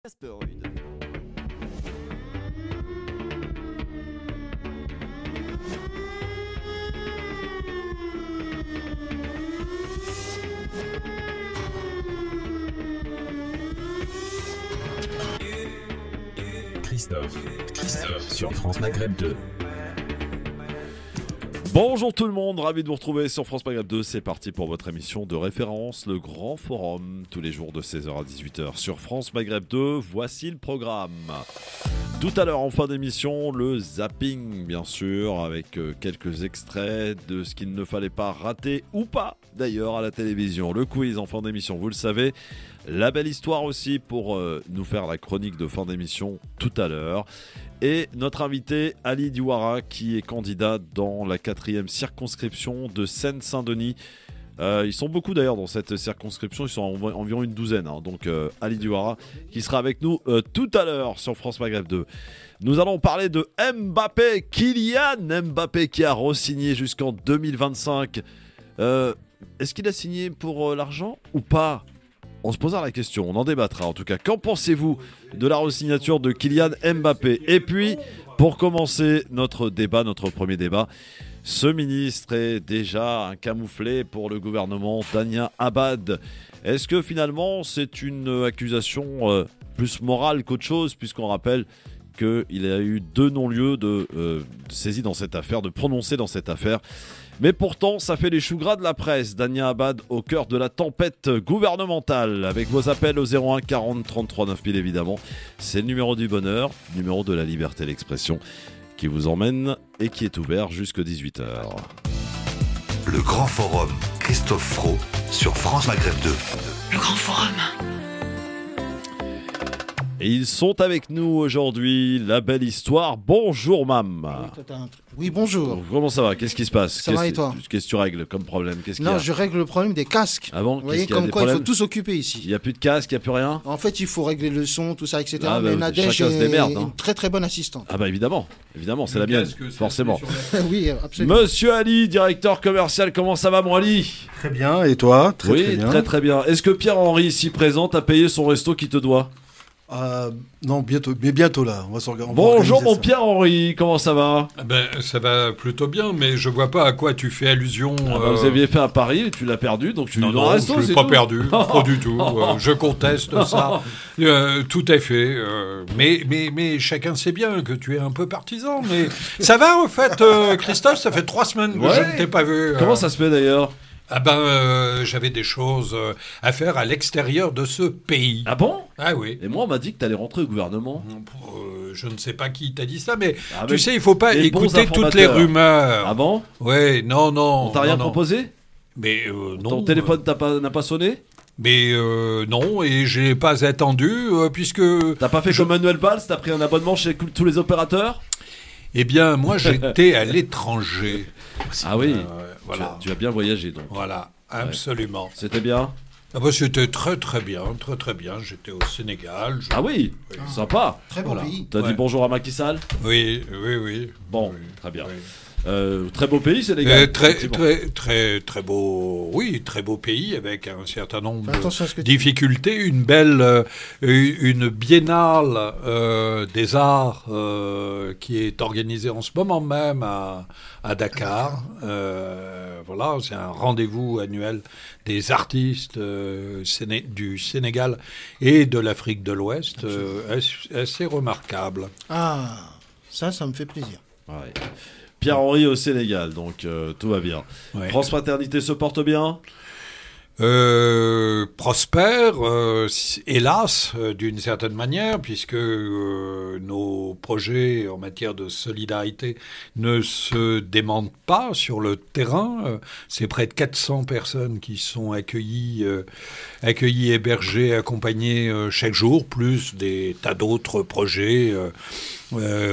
Astéroïde. Christophe sur France Maghreb 2. Bonjour tout le monde, ravi de vous retrouver sur France Maghreb 2. C'est parti pour votre émission de référence, le Grand Forum, tous les jours de 16h à 18h sur France Maghreb 2. Voici le programme. Tout à l'heure en fin d'émission, le zapping bien sûr, avec quelques extraits de ce qu'il ne fallait pas rater ou pas d'ailleurs à la télévision. Le quiz en fin d'émission, vous le savez. La belle histoire aussi pour nous faire la chronique de fin d'émission tout à l'heure. Et notre invité Ali Diawara qui est candidat dans la 4e circonscription de Seine-Saint-Denis. Ils sont beaucoup d'ailleurs dans cette circonscription, ils sont environ une douzaine. Donc Ali Diawara qui sera avec nous tout à l'heure sur France Maghreb 2. Nous allons parler de Mbappé, Kylian Mbappé qui a re-signé jusqu'en 2025. Est-ce qu'il a signé pour l'argent ou pas ? On se posera la question, on en débattra en tout cas. Qu'en pensez-vous de la re-signature de Kylian Mbappé ? Et puis, pour commencer notre débat, notre premier débat, ce ministre est déjà un camouflet pour le gouvernement Damien Abad. Est-ce que finalement c'est une accusation plus morale qu'autre chose, puisqu'on rappelle qu'il y a eu 2 non-lieux de saisie dans cette affaire, de prononcés dans cette affaire. Mais pourtant, ça fait les choux gras de la presse. Damien Abad au cœur de la tempête gouvernementale. Avec vos appels au 01 40 33 9000 évidemment. C'est le numéro du bonheur, numéro de la liberté d'expression qui vous emmène et qui est ouvert jusqu'à 18h. Le Grand Forum, Christophe Fraud sur France Maghreb 2. Le Grand Forum. Et ils sont avec nous aujourd'hui, la belle histoire. Bonjour Mam. Oui, bonjour. Comment ça va ? Qu'est-ce qui se passe ? Ça va et toi ? Qu'est-ce que tu règles comme problème ? Non, je règle le problème des casques. Ah bon ? Vous voyez, comme quoi il faut tout s'occuper ici. Il n'y a plus de casque, il n'y a plus rien ? En fait, il faut régler le son, tout ça, etc. Ah mais Nadège est une très très bonne assistante. Ah bah évidemment, c'est la mienne, forcément. Oui, absolument. Monsieur Ali, directeur commercial, comment ça va mon Ali ? Très bien, et toi ? Très bien. Oui, très bien. Est-ce que Pierre-Henri, ici présent, a payé son resto qui te doit ? Non, bientôt là. On va s'organiser. Bonjour mon Pierre-Henri, comment ça va ? Ça va plutôt bien, mais je vois pas à quoi tu fais allusion. Vous aviez fait à Paris, tu l'as perdu, donc tu non, dans le resto, je l'ai pas perdu, pas du tout. Je conteste ça. Tout à fait. Mais chacun sait bien que tu es un peu partisan. Mais ça va en fait, Christophe, ça fait 3 semaines que je ne t'ai pas vu. Comment ça se fait d'ailleurs ? J'avais des choses à faire à l'extérieur de ce pays. Ah bon ? Ah oui. Et moi, on m'a dit que t'allais rentrer au gouvernement. Je ne sais pas qui t'a dit ça, mais tu tu sais, il faut pas écouter toutes les informateurs. rumeurs. Ah bon ? Ouais, non. On t'a rien proposé ? Mais non. Ton téléphone n'a pas sonné ? Mais non, et j'ai pas attendu, puisque... T'as pas fait comme Manuel Valls, t'as pris un abonnement chez tous les opérateurs ? Eh bien, moi, j'étais à l'étranger. Ah oui, voilà. Tu as bien voyagé donc. Voilà, absolument. Ouais. C'était bien ? C'était très très bien. J'étais au Sénégal. Ah oui, sympa. Très beau pays. T'as dit bonjour à Macky Sall ? Oui. Bon, oui, très bien. Oui. Très beau pays, Sénégal. Très beau, oui, très beau pays avec un certain nombre de difficultés. Une biennale des arts qui est organisée en ce moment même à Dakar. Voilà, c'est un rendez-vous annuel des artistes du Sénégal et de l'Afrique de l'Ouest, assez remarquable. Ah, ça me fait plaisir. Ouais. Pierre-Henri au Sénégal, donc tout va bien. Ouais. France Fraternité se porte bien ? Prospère, hélas, d'une certaine manière, puisque nos projets en matière de solidarité ne se démentent pas sur le terrain. C'est près de 400 personnes qui sont accueillies, hébergées, accompagnées chaque jour, plus des tas d'autres projets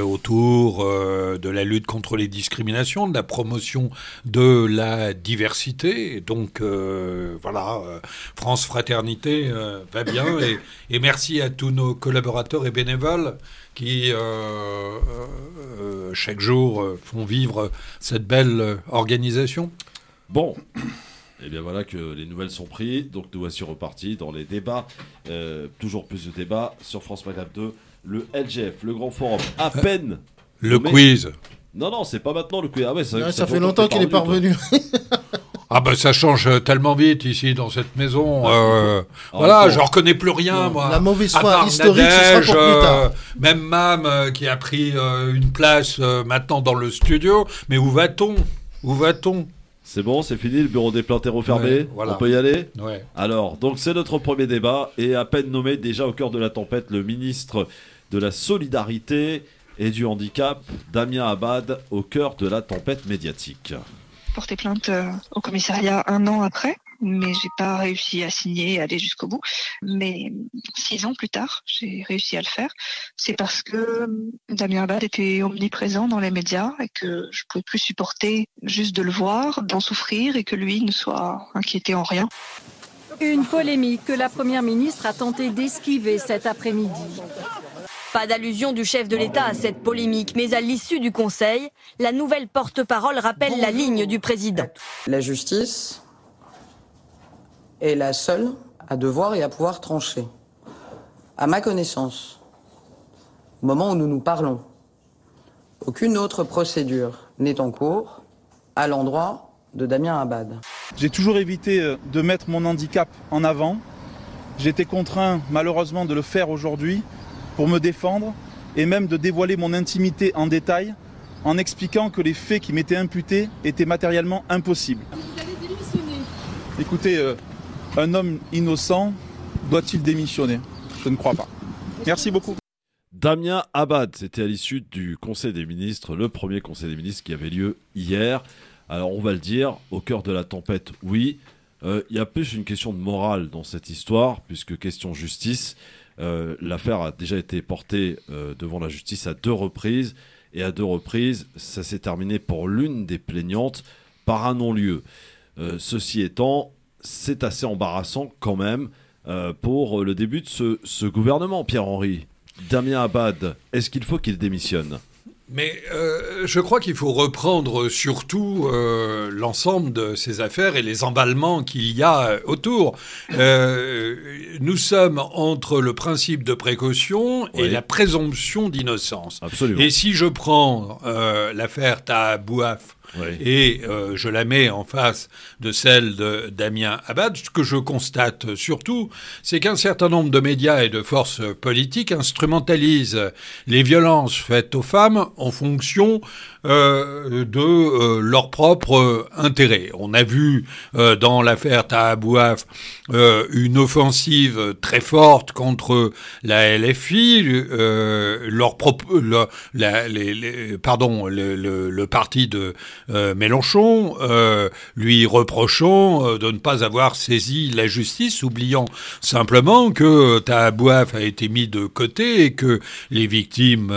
autour de la lutte contre les discriminations, de la promotion de la diversité. Et donc, France Fraternité va bien. Et merci à tous nos collaborateurs et bénévoles qui, chaque jour, font vivre cette belle organisation. Bon. Et bien voilà que les nouvelles sont prises, donc nous voici repartis dans les débats, toujours plus de débats sur France Maghreb 2, le LGF, le grand forum, à peine... Le quiz. Non, c'est pas maintenant le quiz. Ah ouais, ça fait longtemps qu'il est pas revenu. Ah ben ça change tellement vite ici dans cette maison. Voilà, je reconnais plus rien, moi. La mauvaise foi historique, ce sera pour plus tard. Même Mam qui a pris une place maintenant dans le studio. Mais où va-t-on? C'est bon, c'est fini, le bureau des plaintes est refermé, Ouais, voilà. On peut y aller? Ouais. Alors, donc c'est notre premier débat, et à peine nommé, déjà au cœur de la tempête, le ministre de la Solidarité et du Handicap, Damien Abad, au cœur de la tempête médiatique. Porté plainte au commissariat 1 an après, mais j'ai pas réussi à signer et aller jusqu'au bout. Mais 6 ans plus tard, j'ai réussi à le faire. C'est parce que Damien Abad était omniprésent dans les médias et que je pouvais plus supporter juste de le voir, d'en souffrir et que lui ne soit inquiété en rien. Une polémique que la Première ministre a tenté d'esquiver cet après-midi. Pas d'allusion du chef de l'État à cette polémique, mais à l'issue du Conseil, la nouvelle porte-parole rappelle la ligne du président. La justice est la seule à devoir et à pouvoir trancher. À ma connaissance, au moment où nous nous parlons, aucune autre procédure n'est en cours à l'endroit de Damien Abad. J'ai toujours évité de mettre mon handicap en avant. J'ai été contraint malheureusement de le faire aujourd'hui pour me défendre et même de dévoiler mon intimité en détail en expliquant que les faits qui m'étaient imputés étaient matériellement impossibles. Vous allez démissionner. Écoutez, un homme innocent doit-il démissionner? Je ne crois pas. Merci beaucoup. Damien Abad, c'était à l'issue du Conseil des ministres, le premier Conseil des ministres qui avait lieu hier. Alors on va le dire, au cœur de la tempête, oui. Il y a plus une question de morale dans cette histoire, puisque question justice. L'affaire a déjà été portée devant la justice à 2 reprises, et à 2 reprises, ça s'est terminé pour l'une des plaignantes par un non-lieu. Ceci étant, c'est assez embarrassant quand même pour le début de ce gouvernement, Pierre-Henri. Damien Abad, est-ce qu'il faut qu'il démissionne ? Mais je crois qu'il faut reprendre surtout l'ensemble de ces affaires et les emballements qu'il y a autour. Nous sommes entre le principe de précaution et la présomption d'innocence. Absolument. Et si je prends l'affaire Taha Bouaf, et je la mets en face de celle de Damien Abad, ce que je constate surtout, c'est qu'un certain nombre de médias et de forces politiques instrumentalisent les violences faites aux femmes en fonction de leur propre intérêt. On a vu dans l'affaire Taha Bouaf une offensive très forte contre la LFI, le parti de Mélenchon, lui reprochant de ne pas avoir saisi la justice, oubliant simplement que Taha Bouaf a été mis de côté et que les victimes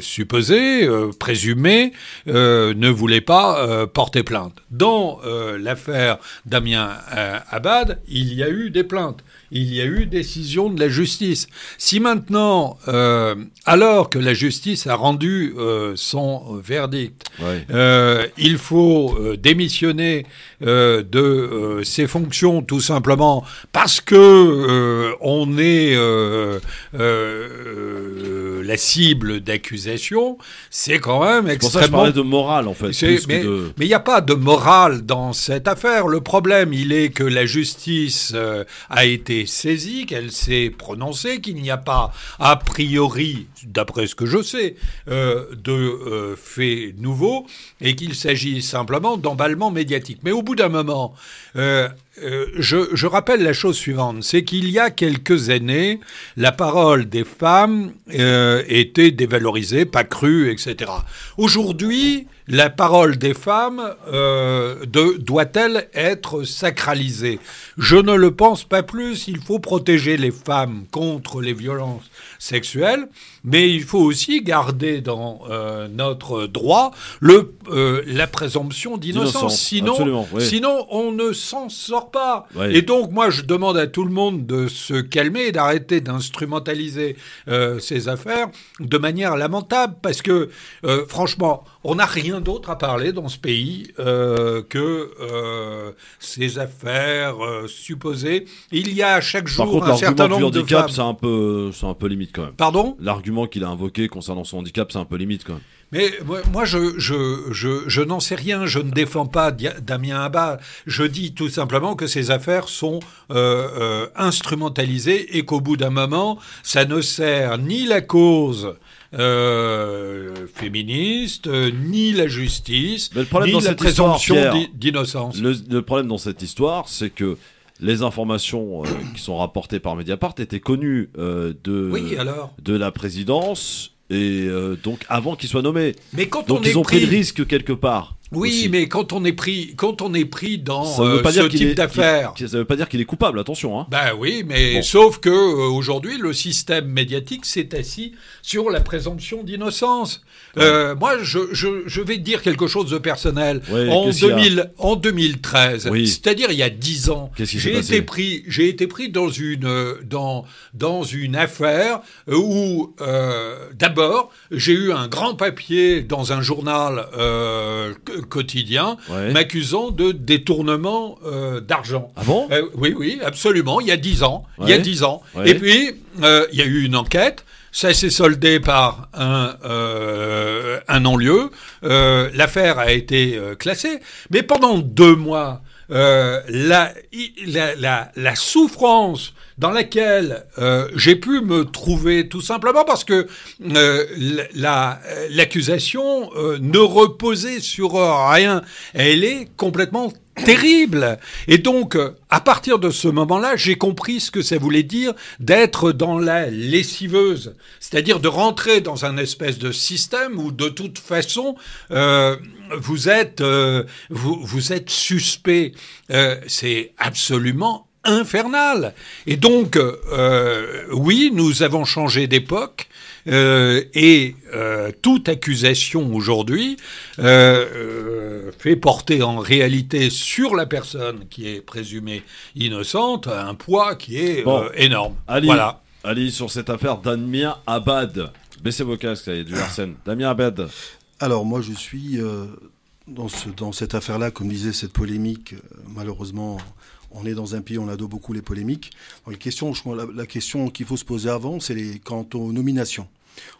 supposées, présumées, ne voulaient pas porter plainte. Dans l'affaire Damien Abad, il y a eu des plaintes. Il y a eu décision de la justice. Si maintenant, alors que la justice a rendu son verdict, il faut démissionner de ses fonctions tout simplement parce que on est la cible d'accusation, c'est quand même extrêmement... C'est pour ça que je parlais de morale en fait. Mais il n'y a pas de morale dans cette affaire. Le problème, il est que la justice a été saisie, qu'elle s'est prononcée, qu'il n'y a pas a priori, d'après ce que je sais, de faits nouveaux et qu'il s'agit simplement d'emballement médiatique. Mais au bout d'un moment, je rappelle la chose suivante, c'est qu'il y a quelques années, la parole des femmes était dévalorisée, pas crue, etc. Aujourd'hui, la parole des femmes doit-elle être sacralisée ? Je ne le pense pas plus. Il faut protéger les femmes contre les violences sexuelles, mais il faut aussi garder dans notre droit la présomption d'innocence. Sinon, on ne s'en sort pas. Ouais. Et donc, moi, je demande à tout le monde de se calmer et d'arrêter d'instrumentaliser ces affaires de manière lamentable, parce que, franchement, on n'a rien rien d'autre à parler dans ce pays que ces affaires supposées. Il y a chaque jour Par contre, un certain nombre de handicap, femmes. c'est un peu limite quand même. Pardon ? L'argument qu'il a invoqué concernant son handicap, c'est un peu limite quand même. Mais moi, je n'en sais rien. Je ne défends pas Damien Abad. Je dis tout simplement que ces affaires sont instrumentalisées et qu'au bout d'un moment, ça ne sert ni la cause féministe, ni la justice, ni la présomption d'innocence. Le problème dans cette histoire, c'est que les informations qui sont rapportées par Mediapart étaient connues de la présidence. Et donc avant qu'il soit nommé. Mais quand donc ils ont pris le risque quelque part. Oui, aussi. Mais quand on est pris dans ce type d'affaires, ça ne veut pas dire qu'il est coupable. Attention. Hein. Ben oui, mais sauf que aujourd'hui le système médiatique s'est assis sur la présomption d'innocence. Moi, je vais te dire quelque chose de personnel. Ouais, en 2013, c'est-à-dire il y a 10 ans, j'ai été pris dans une affaire où d'abord j'ai eu un grand papier dans un journal quotidien m'accusant de détournement d'argent. Ah bon ? Oui, absolument. Il y a 10 ans. Et puis il y a eu une enquête. Ça s'est soldé par un non-lieu. L'affaire a été classée. Mais pendant 2 mois, la souffrance dans laquelle j'ai pu me trouver, tout simplement parce que l'accusation ne reposait sur rien. Elle est complètement terrible. Et donc, à partir de ce moment-là, j'ai compris ce que ça voulait dire d'être dans la lessiveuse. C'est-à-dire de rentrer dans un espèce de système où, de toute façon, vous êtes suspect. C'est absolument infernal. Et donc, oui, nous avons changé d'époque. Et toute accusation aujourd'hui fait porter en réalité sur la personne qui est présumée innocente un poids qui est énorme. Ali, sur cette affaire Damien Abad, baissez vos casques, ça y est, du Arsène. Damien Abad. Alors moi je suis dans cette affaire-là, comme disait cette polémique, malheureusement... On est dans un pays où on adore beaucoup les polémiques. Donc, la question qu'il faut se poser avant, c'est quant aux nominations.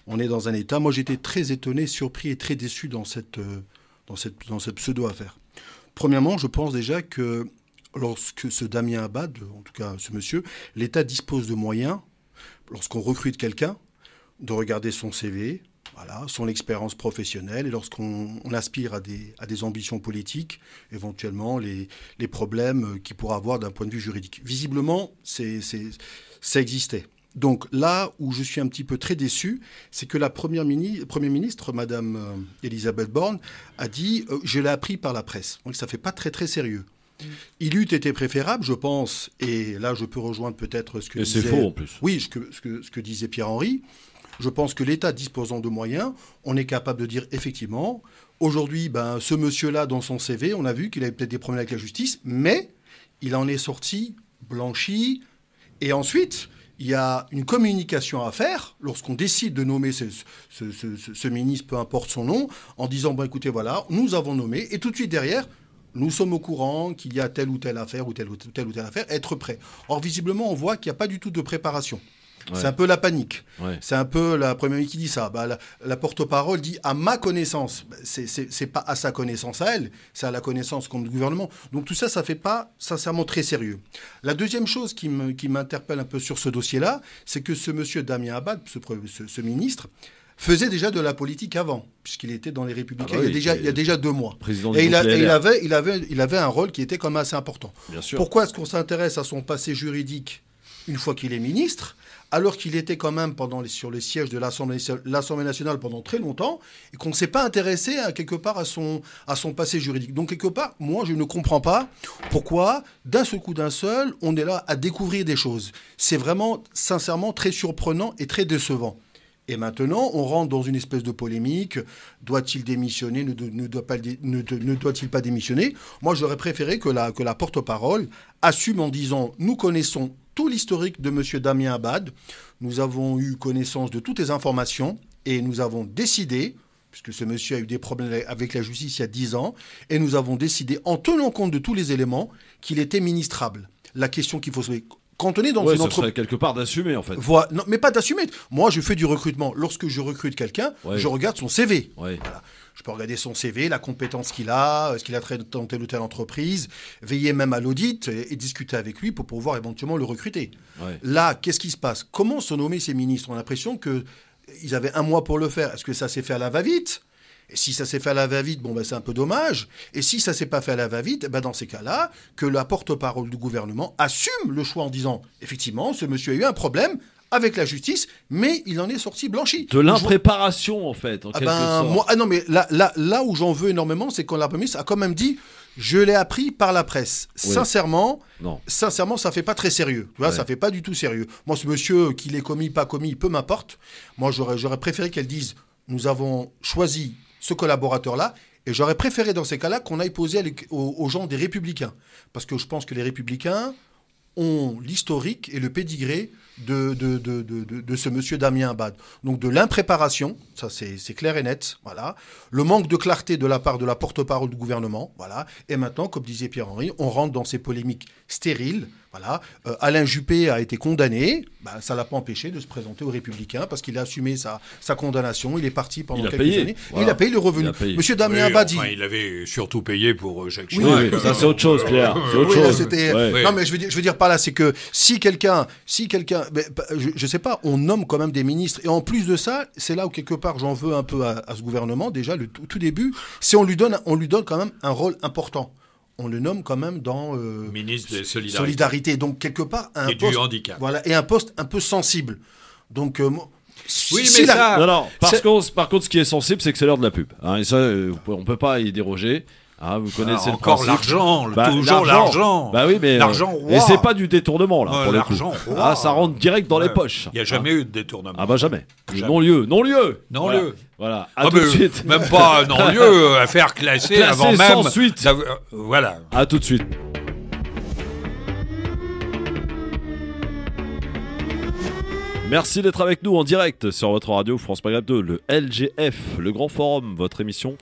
On est dans un état. Moi, j'étais très étonné, surpris et très déçu dans cette pseudo-affaire. Premièrement, je pense déjà que lorsque ce Damien Abad, en tout cas ce monsieur, l'État dispose de moyens, lorsqu'on recrute quelqu'un, de regarder son CV, son expérience professionnelle, et lorsqu'on aspire à des ambitions politiques, éventuellement les problèmes qu'il pourra avoir d'un point de vue juridique. Visiblement, ça existait. Donc là où je suis un petit peu très déçu, c'est que la Première ministre, Madame Elisabeth Borne, a dit « je l'ai appris par la presse ». Donc ça ne fait pas très très sérieux. Il eût été préférable, je pense, et là je peux rejoindre peut-être ce que disait... Et c'est faux en plus. Oui, ce que disait Pierre-Henri. Je pense que l'État disposant de moyens, on est capable de dire effectivement, aujourd'hui, ce monsieur-là, dans son CV, on a vu qu'il avait peut-être des problèmes avec la justice, mais il en est sorti blanchi. Et ensuite, il y a une communication à faire lorsqu'on décide de nommer ce ministre, peu importe son nom, en disant, écoutez, voilà, nous avons nommé, et tout de suite derrière, nous sommes au courant qu'il y a telle ou telle affaire, ou telle ou telle affaire, être prêt. Or, visiblement, on voit qu'il n'y a pas du tout de préparation. Ouais. C'est un peu la panique. Ouais. C'est un peu la première ministre qui dit ça. La porte-parole dit à ma connaissance. C'est pas à sa connaissance à elle, c'est à la connaissance du gouvernement. Donc tout ça, ça fait pas sincèrement très sérieux. La deuxième chose qui m'interpelle un peu sur ce dossier-là, c'est que ce monsieur Damien Abad, ce ministre, faisait déjà de la politique avant, puisqu'il était dans les Républicains il y a déjà 2 mois. Et il avait un rôle qui était quand même assez important. Bien sûr. Pourquoi est-ce qu'on s'intéresse à son passé juridique une fois qu'il est ministre, alors qu'il était quand même sur les sièges de l'Assemblée nationale pendant très longtemps, et qu'on ne s'est pas intéressé quelque part à son passé juridique. Donc quelque part, moi je ne comprends pas pourquoi, d'un seul coup on est là à découvrir des choses. C'est vraiment, sincèrement, très surprenant et très décevant. Et maintenant, on rentre dans une espèce de polémique. Doit-il démissionner ? Ne doit-il pas démissionner ? Moi, j'aurais préféré que la porte-parole assume en disant « Nous connaissons tout l'historique de M. Damien Abad. Nous avons eu connaissance de toutes les informations et nous avons décidé puisque ce monsieur a eu des problèmes avec la justice il y a 10 ans, et nous avons décidé, en tenant compte de tous les éléments, qu'il était ministrable. La question qu'il faut se poser, quand on est dans une ça entreprise... serait quelque part d'assumer, en fait. Voilà, non, mais pas d'assumer. Moi, je fais du recrutement. Lorsque je recrute quelqu'un, je regarde son CV. Ouais. Voilà. Je peux regarder son CV, la compétence qu'il a, ce qu'il a traité dans telle ou telle entreprise, veiller même à l'audit et discuter avec lui pour pouvoir éventuellement le recruter. Ouais. Là, qu'est-ce qui se passe? Comment sont nommés ces ministres? On a l'impression qu'ils avaient 1 mois pour le faire. Est-ce que ça s'est fait à la va-vite? Et si ça s'est fait à la va-vite, c'est un peu dommage. Et si ça s'est pas fait à la va-vite, dans ces cas-là, que la porte-parole du gouvernement assume le choix en disant, effectivement, ce monsieur a eu un problème avec la justice, mais il en est sorti blanchi. De l'impréparation, en fait, en quelque sorte. Non, mais là où j'en veux énormément, c'est qu'on l'a ministre a quand même dit, je l'ai appris par la presse. Oui. Sincèrement, ça fait pas très sérieux. Tu vois, ça fait pas du tout sérieux. Moi, ce monsieur, qu'il ait commis, pas commis, peu m'importe. Moi, j'aurais préféré qu'elle dise, nous avons choisi ce collaborateur-là, et j'aurais préféré dans ces cas-là qu'on aille poser aux gens des Républicains. Parce que je pense que les Républicains ont l'historique et le pédigré de ce monsieur Damien Abad. Donc de l'impréparation, ça c'est clair et net, voilà. Le manque de clarté de la part de la porte-parole du gouvernement, voilà. Et maintenant, comme disait Pierre-Henri, on rentre dans ces polémiques stériles, voilà. Alain Juppé a été condamné, ça ne l'a pas empêché de se présenter aux Républicains parce qu'il a assumé sa condamnation, il est parti pendant quelques années, voilà. Il a payé le revenu. Monsieur Damien Abad dit... il avait surtout payé pour Jacques Chirac. Oui, ça c'est autre chose, Pierre. C'est autre chose. Non, mais je veux dire par là, c'est que si quelqu'un, je sais pas, on nomme quand même des ministres, et en plus de ça, c'est là où quelque part j'en veux un peu à ce gouvernement, déjà, le tout début, c'est on lui donne quand même un rôle important. On le nomme quand même dans ministre de Solidarité. Donc quelque part un poste, du handicap. Voilà, et un poste un peu sensible. Donc oui, mais ça... Non, par contre, ce qui est sensible, c'est que c'est l'heure de la pub. Hein, et ça, on peut pas y déroger. Ah, vous connaissez le encore principe. L'argent, toujours l'argent. Oui, mais l'argent et c'est pas du détournement là pour l'argent. Le coup. Ah, ça rentre direct dans les poches. Il y a jamais eu de détournement. Ah jamais. Non-lieu. Voilà. À tout de suite. Même pas non-lieu, affaire classée avant même. Sans suite. Voilà. À tout de suite. Merci d'être avec nous en direct sur votre radio France Maghreb 2, le LGF, le Grand Forum, votre émission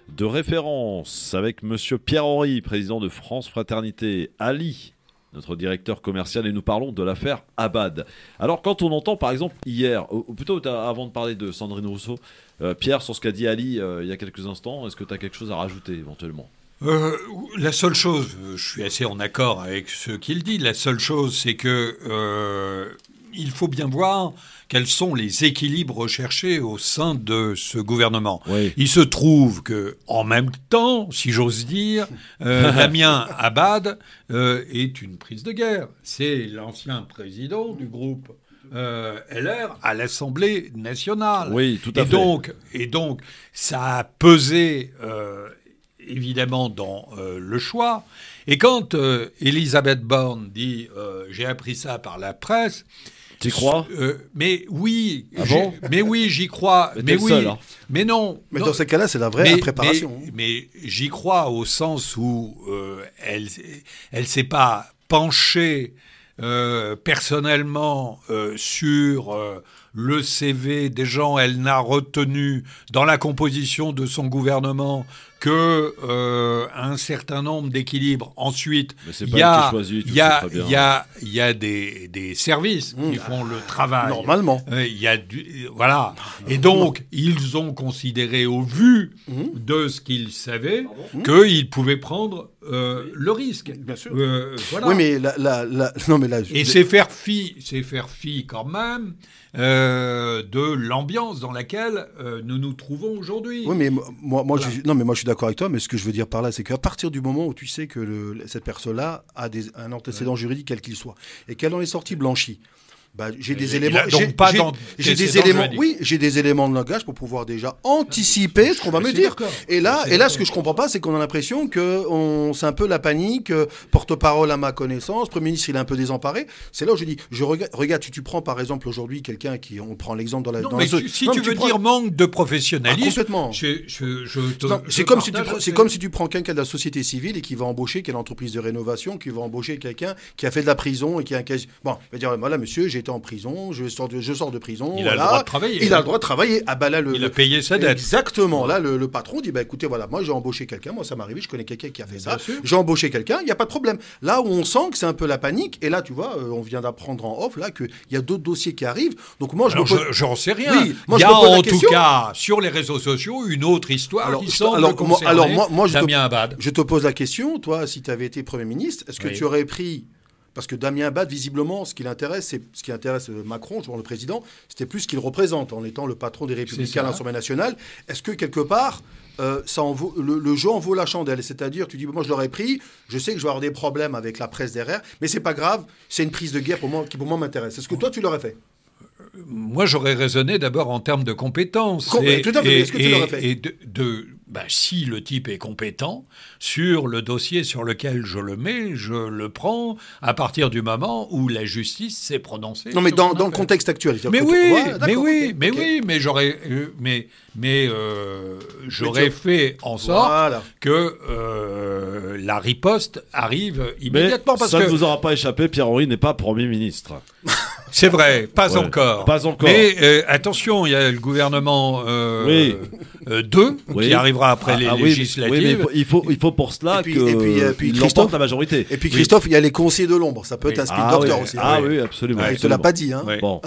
de référence avec Monsieur Pierre-Henri, président de France Fraternité, Ali, notre directeur commercial, et nous parlons de l'affaire Abad. Alors quand on entend par exemple hier, ou plutôt avant de parler de Sandrine Rousseau, Pierre, sur ce qu'a dit Ali il y a quelques instants, est-ce que tu as quelque chose à rajouter éventuellement ? La seule chose, je suis assez en accord avec ce qu'il dit, la seule chose c'est que il faut bien voir quels sont les équilibres recherchés au sein de ce gouvernement. Oui. Il se trouve que, en même temps, si j'ose dire, Damien Abad est une prise de guerre. C'est l'ancien président du groupe LR à l'Assemblée nationale. Oui, tout à fait. Et donc, ça a pesé évidemment dans le choix. Et quand Elisabeth Borne dit « j'ai appris ça par la presse », tu crois mais oui, bon mais oui, j'y crois. Mais oui, seul, hein. Mais non. Mais dans ces cas-là, c'est la vraie préparation. Mais j'y crois au sens où elle s'est pas penchée personnellement sur le CV des gens. Elle n'a retenu dans la composition de son gouvernement que un certain nombre d'équilibres. Ensuite, il y a des services qui font le travail. Normalement. Il y a voilà. Et donc, ils ont considéré, au vu de ce qu'ils savaient, qu'ils pouvaient prendre le risque. Bien sûr. Voilà. Oui, mais non, mais là. Et c'est faire fi quand même de l'ambiance dans laquelle nous nous trouvons aujourd'hui. Oui, mais moi, je suis d'accord avec toi, mais ce que je veux dire par là, c'est qu'à partir du moment où tu sais que cette personne-là a un antécédent juridique, quel qu'il soit, et qu'elle en est sortie blanchie, j'ai des éléments. J'ai des éléments de langage pour pouvoir déjà anticiper ce qu'on va me dire. Et là, ce que je comprends pas, c'est qu'on a l'impression que c'est un peu la panique. Porte-parole à ma connaissance, Premier ministre, il est un peu désemparé. C'est là où je dis, regarde, tu prends par exemple aujourd'hui quelqu'un on prend l'exemple si tu veux dire manque de professionnalisme. Complètement. C'est comme si tu prends quelqu'un de la société civile et qui va embaucher quelle entreprise de rénovation, qui va embaucher quelqu'un qui a fait de la prison et qui a un casier. Bon, il va dire, voilà, monsieur, j'ai j'étais en prison, je sors de prison. Il a le droit de travailler. Il a le droit de travailler. Ah bah là, il a payé sa dette. Exactement. Là, le patron dit, bah écoutez, voilà, moi j'ai embauché quelqu'un, moi ça m'est arrivé, je connais quelqu'un qui a fait ça. J'ai embauché quelqu'un, il n'y a pas de problème. Là où on sent que c'est un peu la panique, et là, tu vois, on vient d'apprendre en off, là, qu'il y a d'autres dossiers qui arrivent. Donc moi, j'en sais rien. Oui, moi, il y a en tout cas, sur les réseaux sociaux, une autre histoire qui semble concerner Damien Abad. Je te pose la question, toi, si tu avais été Premier ministre, est-ce que tu aurais pris... Parce que Damien Abad, visiblement, ce qui intéresse Macron, le président, c'était plus ce qu'il représente en étant le patron des Républicains à l'Assemblée nationale. Est-ce que quelque part, le jeu en vaut la chandelle? C'est-à-dire, tu dis, moi je l'aurais pris, je sais que je vais avoir des problèmes avec la presse derrière, mais c'est pas grave, c'est une prise de guerre qui pour moi m'intéresse. Est-ce que toi tu l'aurais fait? Moi, j'aurais raisonné d'abord en termes de compétences. Tout à fait. Est-ce que tu l'aurais fait? Et si le type est compétent, sur le dossier sur lequel je le mets, je le prends à partir du moment où la justice s'est prononcée. Non, mais dans le contexte actuel. Mais j'aurais fait en sorte que la riposte arrive immédiatement. Mais ça ne vous aura pas échappé, Pierre-Henri n'est pas Premier ministre. C'est vrai, pas encore. Pas encore. Mais attention, il y a le gouvernement 2 qui arrivera après les législatives. Oui, mais il faut pour cela qu'il l'emporte la majorité. Et puis Christophe, il y a les conseillers de l'ombre. Ça peut être un speed doctor aussi. Oui, absolument. Il ne te l'a pas dit. Hein. Bon.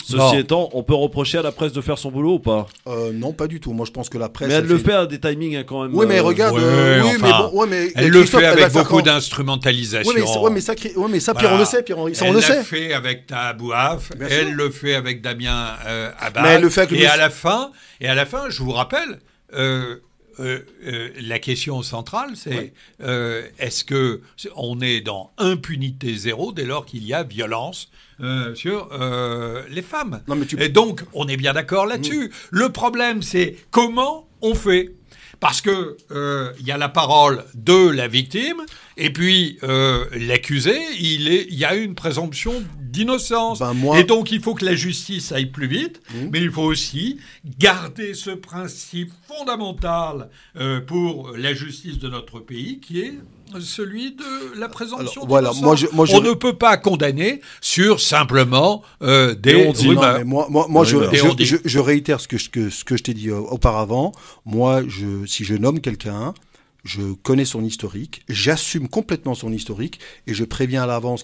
Ceci étant, on peut reprocher à la presse de faire son boulot ou pas? Non, pas du tout. Moi, je pense que la presse... Mais elle le fait à des timings quand même. Oui, mais regarde... Elle le fait avec beaucoup d'instrumentalisation. Oui, mais ça, Pierre, on le sait. Elle l'a fait avec Tabouaf, elle le fait avec Damien Abad. Mais elle le fait avec et à la fin, je vous rappelle, la question centrale, c'est est-ce que on est dans impunité zéro dès lors qu'il y a violence sur les femmes? Et donc, on est bien d'accord là-dessus. Le problème, c'est comment on fait. Parce que il y a la parole de la victime et puis l'accusé, il y a une présomption d'innocence. Et donc il faut que la justice aille plus vite, mais il faut aussi garder ce principe fondamental pour la justice de notre pays qui est celui de la présomption d'innocence. On ne peut pas condamner sur simplement des rumeurs. Moi, je réitère ce que je t'ai dit auparavant. Moi, si je nomme quelqu'un, je connais son historique, j'assume complètement son historique et je préviens à l'avance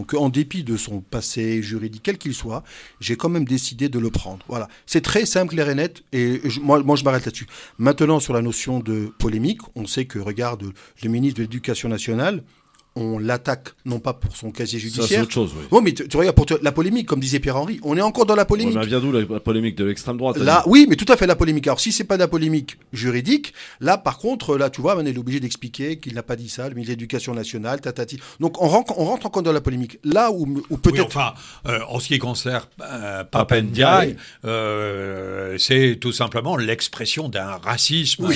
qu'en dépit de son passé juridique, quel qu'il soit, j'ai quand même décidé de le prendre. Voilà. C'est très simple, clair et net et moi, je m'arrête là-dessus. Maintenant, sur la notion de polémique, on sait que, regarde, le ministre de l'Éducation nationale, on l'attaque, non pas pour son casier judiciaire. Ça, c'est autre chose, oui. Oh, mais tu regardes, pour la polémique, comme disait Pierre-Henri, on est encore dans la polémique. Mais elle vient d'où la polémique? De l'extrême droite? Là, oui, mais tout à fait, la polémique. Alors, si c'est pas de la polémique juridique, là, par contre, là, tu vois, on est obligé d'expliquer qu'il n'a pas dit ça, le ministre de l'Éducation nationale, tatati. Donc, on rentre encore dans la polémique. Là où peut-être... Oui, en ce qui concerne Pape Ndiaye, c'est tout simplement l'expression d'un racisme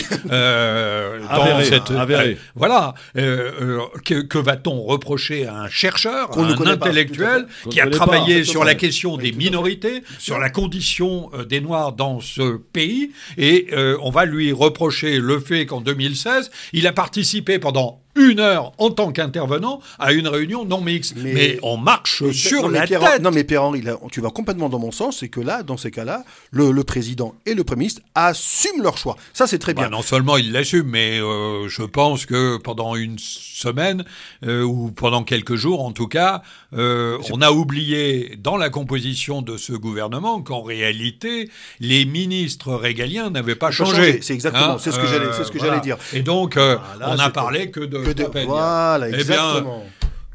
avéré. Voilà. Que va-t-on reprocher à un chercheur, à un intellectuel qui a travaillé sur la question des minorités, sur la condition des Noirs dans ce pays, et on va lui reprocher le fait qu'en 2016, il a participé pendant 1 heure en tant qu'intervenant à une réunion non mixte. Mais on marche sur la tête. Non, mais Pierre-Henri, tu vas complètement dans mon sens, c'est que là, dans ces cas-là, le président et le Premier ministre assument leur choix. Ça, c'est très bien. Non seulement ils l'assument, mais je pense que pendant une semaine, ou pendant quelques jours en tout cas, on a oublié dans la composition de ce gouvernement qu'en réalité, les ministres régaliens n'avaient pas changé. C'est exactement, c'est ce que j'allais dire. Et donc, on n'a parlé que de voilà, exactement.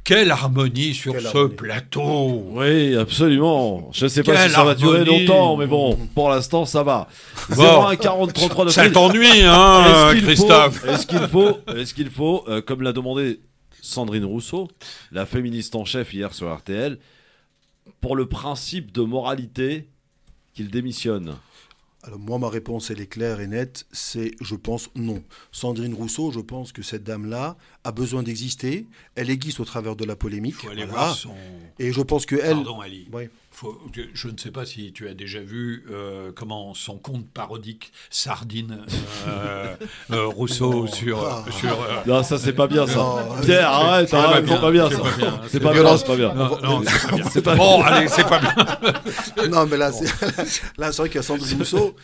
Quelle harmonie sur ce plateau. Oui, absolument. Je ne sais pas si ça va durer longtemps, mais bon, pour l'instant, ça va. 01 40 33 ça t'ennuie, Christophe. Est-ce qu'il faut, comme l'a demandé Sandrine Rousseau, la féministe en chef hier sur RTL, pour le principe de moralité, qu'il démissionne? Alors moi, ma réponse, elle est claire et nette, c'est, je pense, non. Sandrine Rousseau, je pense que cette dame-là a besoin d'exister. Elle existe au travers de la polémique. Il faut aller voir son... Et je pense que elle... Pardon, Ali. Ouais. Je ne sais pas si tu as déjà vu comment son compte parodique Sardine Rousseau sur non, ça c'est pas bien ça. Non, Pierre, arrête, c'est pas bien ça. C'est pas bien, c'est pas bien. Non, c'est pas bien. Bon, allez, c'est pas bien. Non, mais là, c'est vrai qu'il y a Sandrine Rousseau.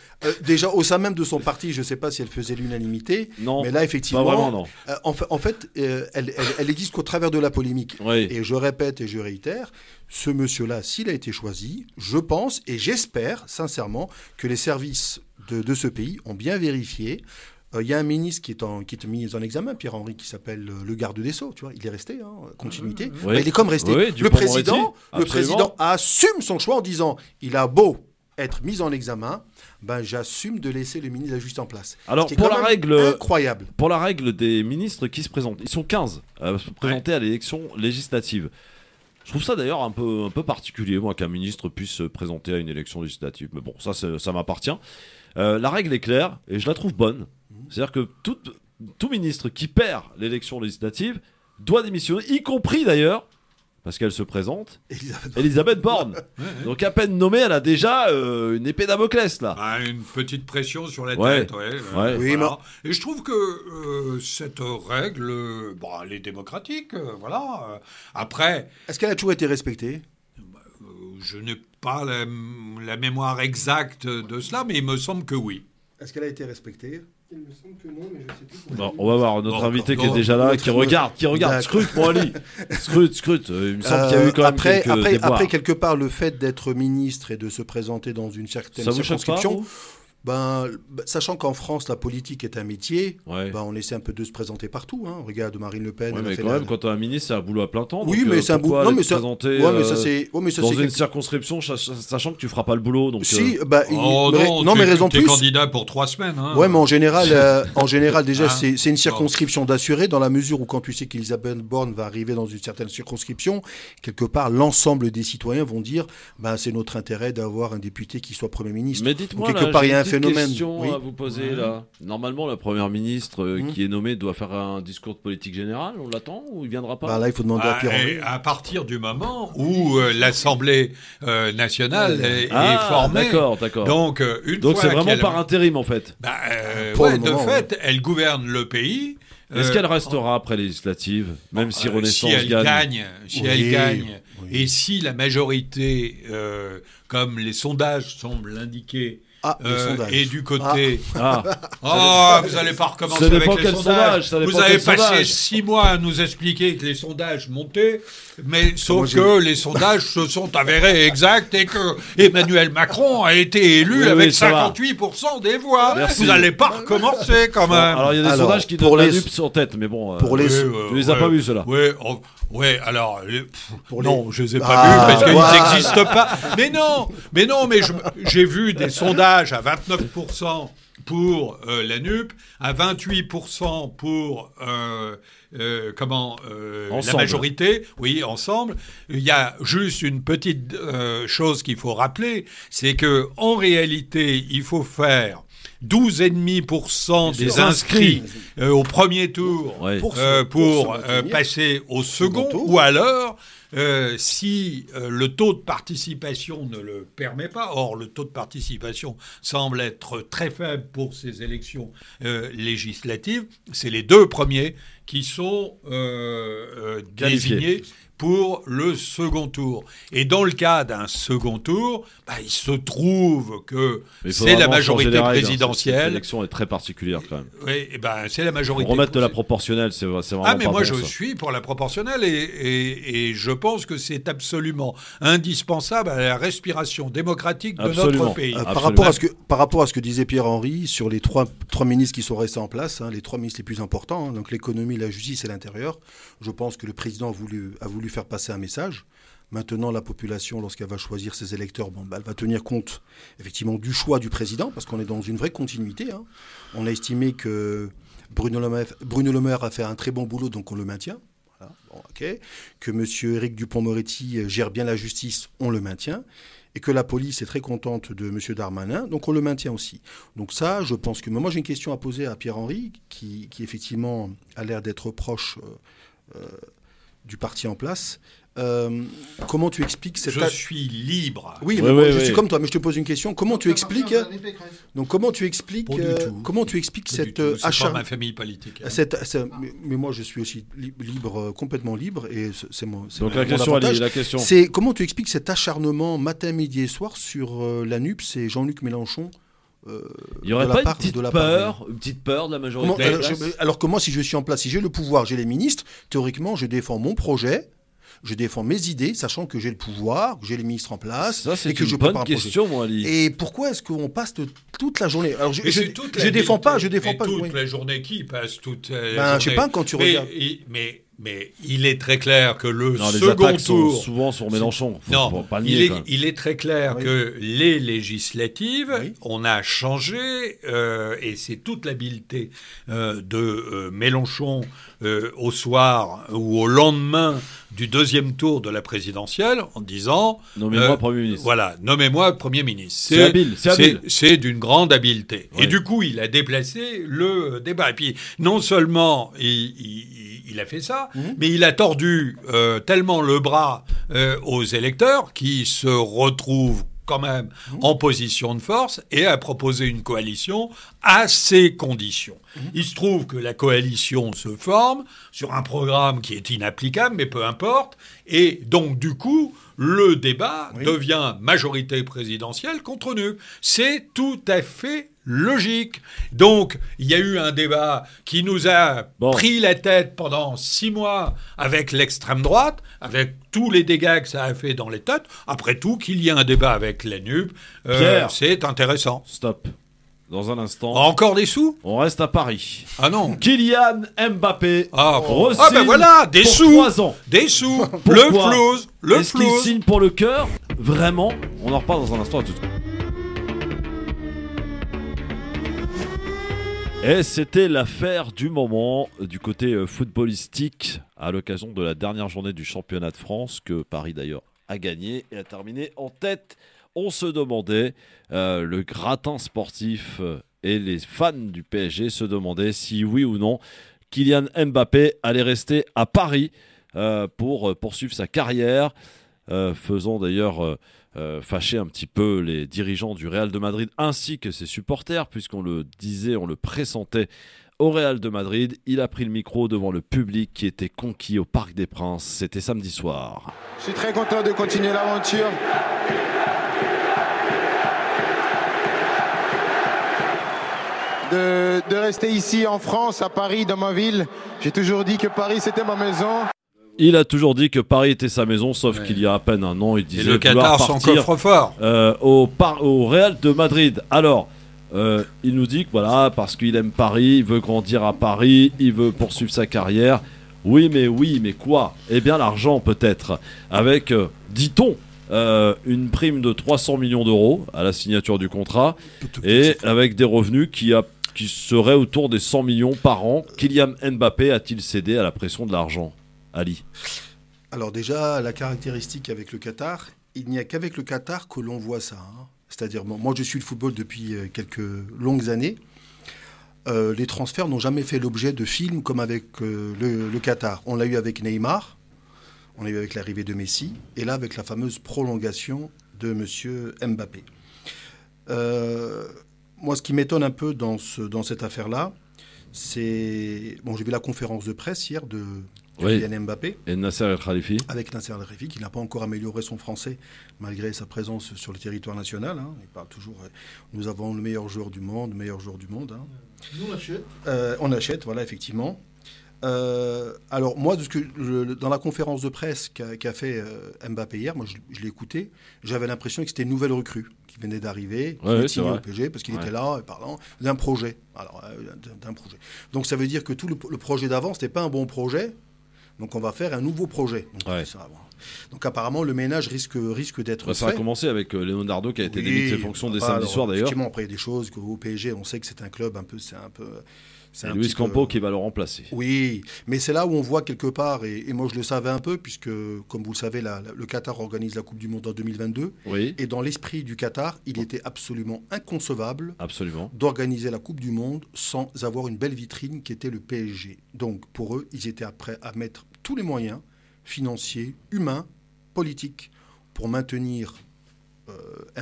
Déjà, au sein même de son parti, je ne sais pas si elle faisait l'unanimité. Non. Mais là, effectivement, pas vraiment, non. En fait, elle existe qu'au travers de la polémique. Oui. Et je répète et je réitère, ce monsieur-là, s'il a été choisi, je pense et j'espère sincèrement que les services de ce pays ont bien vérifié. Il y a un ministre qui est mis en examen, Pierre-Henri, qui s'appelle le garde des Sceaux, tu vois, il est resté, continuité. Oui. Il est comme resté. Oui, le président assume son choix en disant, il a beau être mis en examen, j'assume de laisser le ministre de la Justice en place. Alors, pour la règle incroyable. Pour la règle des ministres qui se présentent, ils sont 15 à se présenter à l'élection législative. Je trouve ça d'ailleurs un peu particulier, moi, qu'un ministre puisse se présenter à une élection législative. Mais bon, ça m'appartient. La règle est claire et je la trouve bonne. C'est-à-dire que tout ministre qui perd l'élection législative doit démissionner, y compris d'ailleurs, parce qu'elle se présente, Elisabeth Borne. Donc à peine nommée, elle a déjà une épée Damoclès là. Une petite pression sur la tête. Oui, voilà. Et je trouve que cette règle, elle est démocratique. Voilà. Après, est-ce qu'elle a toujours été respectée ? Je n'ai pas la mémoire exacte de cela, mais il me semble que oui. Est-ce qu'elle a été respectée ? Il me semble que non, mais je sais plus. Bon, on va voir notre invité qui est déjà là, qui regarde. Scrute, mon Ali. Scrute. Il me semble qu'il y a eu quand même quelques déboires. Après, quelque part, le fait d'être ministre et de se présenter dans une certaine circonscription... sachant qu'en France, la politique est un métier, on essaie un peu de se présenter partout. Regarde Marine Le Pen. Mais quand même, quand tu es un ministre, c'est un boulot à plein temps. Oui, mais c'est un boulot. Non, mais ça, dans une circonscription, sachant que tu feras pas le boulot. Donc, si, mais raison plus. Tu es candidat pour 3 semaines. Ouais, mais en général, déjà, c'est une circonscription d'assuré dans la mesure où quand tu sais qu'Elisabeth Borne va arriver dans une certaine circonscription, quelque part, l'ensemble des citoyens vont dire, c'est notre intérêt d'avoir un député qui soit Premier ministre. Mais dites-moi, quelque part, il y a un phénomène. Question à vous poser là. Normalement, la première ministre qui est nommée doit faire un discours de politique générale. On l'attend ou il viendra pas ? Là, il faut demander à Pierre-Henri. À partir du moment où l'Assemblée nationale est formée. D'accord. Donc, c'est vraiment par intérim en fait. Elle gouverne le pays. Est-ce qu'elle restera après les législatives, même si Renaissance gagne ? Si elle gagne, et si la majorité, comme les sondages semblent l'indiquer, et du côté... vous n'allez pas recommencer avec les sondages. Vous avez passé 6 mois à nous expliquer que les sondages montaient, mais sauf que les sondages se sont avérés exacts et que Emmanuel Macron a été élu avec 58% des voix. Merci. Vous n'allez pas recommencer quand même. Alors il y a des sondages qui donnent la nupe sur tête, mais bon, tu les as pas vus ceux-là. Alors non, je les ai pas vus parce qu'ils n'existent pas. Mais j'ai vu des sondages à 29% pour la NUP, à 28% pour la majorité, ensemble. Il y a juste une petite chose qu'il faut rappeler, c'est que en réalité, il faut faire 12,5% des inscrits au premier tour pour passer au second, ou alors si le taux de participation ne le permet pas, or le taux de participation semble être très faible pour ces élections législatives, c'est les 2 premiers qui sont désignés pour le second tour. Et dans le cas d'un second tour, il se trouve que c'est la majorité présidentielle. Cette élection est très particulière quand même. Oui, c'est la majorité. Pour remettre de la proportionnelle, c'est vraiment mais moi je suis pour la proportionnelle et je pense que c'est absolument indispensable à la respiration démocratique de notre pays. Par rapport à ce que disait Pierre-Henri sur les trois ministres qui sont restés en place, les 3 ministres les plus importants, donc l'économie, la justice et l'intérieur, je pense que le président a voulu faire passer un message. Maintenant, la population, lorsqu'elle va choisir ses électeurs, elle va tenir compte effectivement du choix du président, parce qu'on est dans une vraie continuité. On a estimé que Bruno Le Maire a fait un très bon boulot, donc on le maintient. Voilà. Que M. Éric Dupond-Moretti gère bien la justice, on le maintient. Et que la police est très contente de M. Darmanin, donc on le maintient aussi. Donc ça, je pense que... Moi, j'ai une question à poser à Pierre-Henri, qui effectivement a l'air d'être proche du parti en place. Comment tu expliques cette... Je suis libre. Oui, mais je suis comme toi, mais je te pose une question. Comment tu expliques... Donc, comment tu expliques cet achat... C'est pas ma famille politique. Mais moi, je suis aussi libre, complètement libre, et c'est mon Donc, la question. C'est comment tu expliques cet acharnement matin, midi et soir sur la NUPS et Jean-Luc Mélenchon? Il n'y aurait pas une petite peur de la majorité? Alors que moi, si je suis en place, si j'ai le pouvoir, j'ai les ministres, théoriquement, je défends mon projet, je défends mes idées, sachant que j'ai le pouvoir, que j'ai les ministres en place. Ça, c'est et que une je bonne question, moi, Ali. Et pourquoi est-ce qu'on passe toute la journée? Alors, je défends pas. Toute la journée qui passe toute la journée. Je sais pas quand tu regardes. Mais il est très clair que le les second attaques tour... sont souvent sur Mélenchon. Non, il est très clair que les législatives, on a changé, et c'est toute l'habileté de Mélenchon au soir ou au lendemain du deuxième tour de la présidentielle en disant... Nommez-moi Premier ministre. Voilà, nommez-moi Premier ministre. C'est habile. C'est d'une grande habileté. Ouais. Et du coup, il a déplacé le débat. Et puis, non seulement il a fait ça, mais il a tordu tellement le bras aux électeurs qui se retrouvent quand même en position de force et a proposé une coalition à ces conditions. Il se trouve que la coalition se forme sur un programme qui est inapplicable, mais peu importe. Et donc, du coup, le débat devient majorité présidentielle contre NUP. C'est tout à fait logique. Donc, il y a eu un débat qui nous a pris la tête pendant 6 mois avec l'extrême droite, avec tous les dégâts que ça a fait dans les têtes. Après tout, qu'il y ait un débat avec la NUP, c'est intéressant. Stop. Dans un instant. Encore des sous? On reste à Paris. Ah non. Kylian Mbappé. Ben voilà, des pour sous. 3 ans. Des sous. Pourquoi? Le Est-ce qu'il signe pour le cœur? Vraiment? On en reparle dans un instant. À tout de suite. Et c'était l'affaire du moment du côté footballistique à l'occasion de la dernière journée du championnat de France que Paris d'ailleurs a gagné et a terminé en tête. On se demandait, le gratin sportif et les fans du PSG se demandaient si oui ou non Kylian Mbappé allait rester à Paris pour poursuivre sa carrière, faisant d'ailleurs fâcher un petit peu les dirigeants du Real de Madrid ainsi que ses supporters, puisqu'on le disait, on le pressentait au Real de Madrid. Il a pris le micro devant le public qui était conquis au Parc des Princes. C'était samedi soir. Je suis très content de continuer l'aventure. De rester ici en France, à Paris, dans ma ville. J'ai toujours dit que Paris c'était ma maison. Il a toujours dit que Paris était sa maison, sauf qu'il y a à peine un an, il disait le Qatar, son coffre-fort. Au Real de Madrid. Alors, il nous dit que voilà, parce qu'il aime Paris, il veut grandir à Paris, il veut poursuivre sa carrière. Oui, mais quoi? Eh bien, l'argent peut-être. Avec, dit-on, une prime de 300 millions d'euros à la signature du contrat et avec des revenus qui seraient autour des 100 millions par an. Kylian Mbappé a-t-il cédé à la pression de l'argent? Ali. Alors déjà, la caractéristique avec le Qatar, il n'y a qu'avec le Qatar que l'on voit ça. C'est-à-dire, moi je suis le football depuis quelques longues années. Les transferts n'ont jamais fait l'objet de films comme avec le Qatar. On l'a eu avec Neymar, on l'a eu avec l'arrivée de Messi, et là avec la fameuse prolongation de M. Mbappé. Moi, ce qui m'étonne un peu dans cette affaire-là, c'est... Bon, j'ai vu la conférence de presse hier de Kylian Mbappé. Et Nasser El Khalifi. Avec Nasser El Khalifi, qui n'a pas encore amélioré son français, malgré sa présence sur le territoire national. Il parle toujours... nous avons le meilleur joueur du monde. Nous, on achète. On achète, voilà, effectivement. Alors, moi, dans la conférence de presse qu'a fait Mbappé hier, moi, je l'ai écouté, j'avais l'impression que c'était une nouvelle recrue qui venait d'arriver, qui était signé au PSG, parce qu'il était là, parlant d'un projet. D'un projet. Donc, ça veut dire que tout le projet d'avant, c'était pas un bon projet. Donc, on va faire un nouveau projet. Donc, apparemment, le ménage risque d'être fait. Ça a commencé avec Leonardo qui a été démis de ses fonctions dès samedi soir, d'ailleurs. Effectivement, après, il y a des choses qu'au PSG, on sait que c'est un club un peu... C'est Luis Campo qui va le remplacer. Oui, mais c'est là où on voit quelque part, et moi je le savais un peu, puisque, comme vous le savez, le Qatar organise la Coupe du Monde en 2022. Oui. Et dans l'esprit du Qatar, il était absolument inconcevable d'organiser la Coupe du Monde sans avoir une belle vitrine qui était le PSG. Donc pour eux, ils étaient prêts à mettre tous les moyens financiers, humains, politiques pour maintenir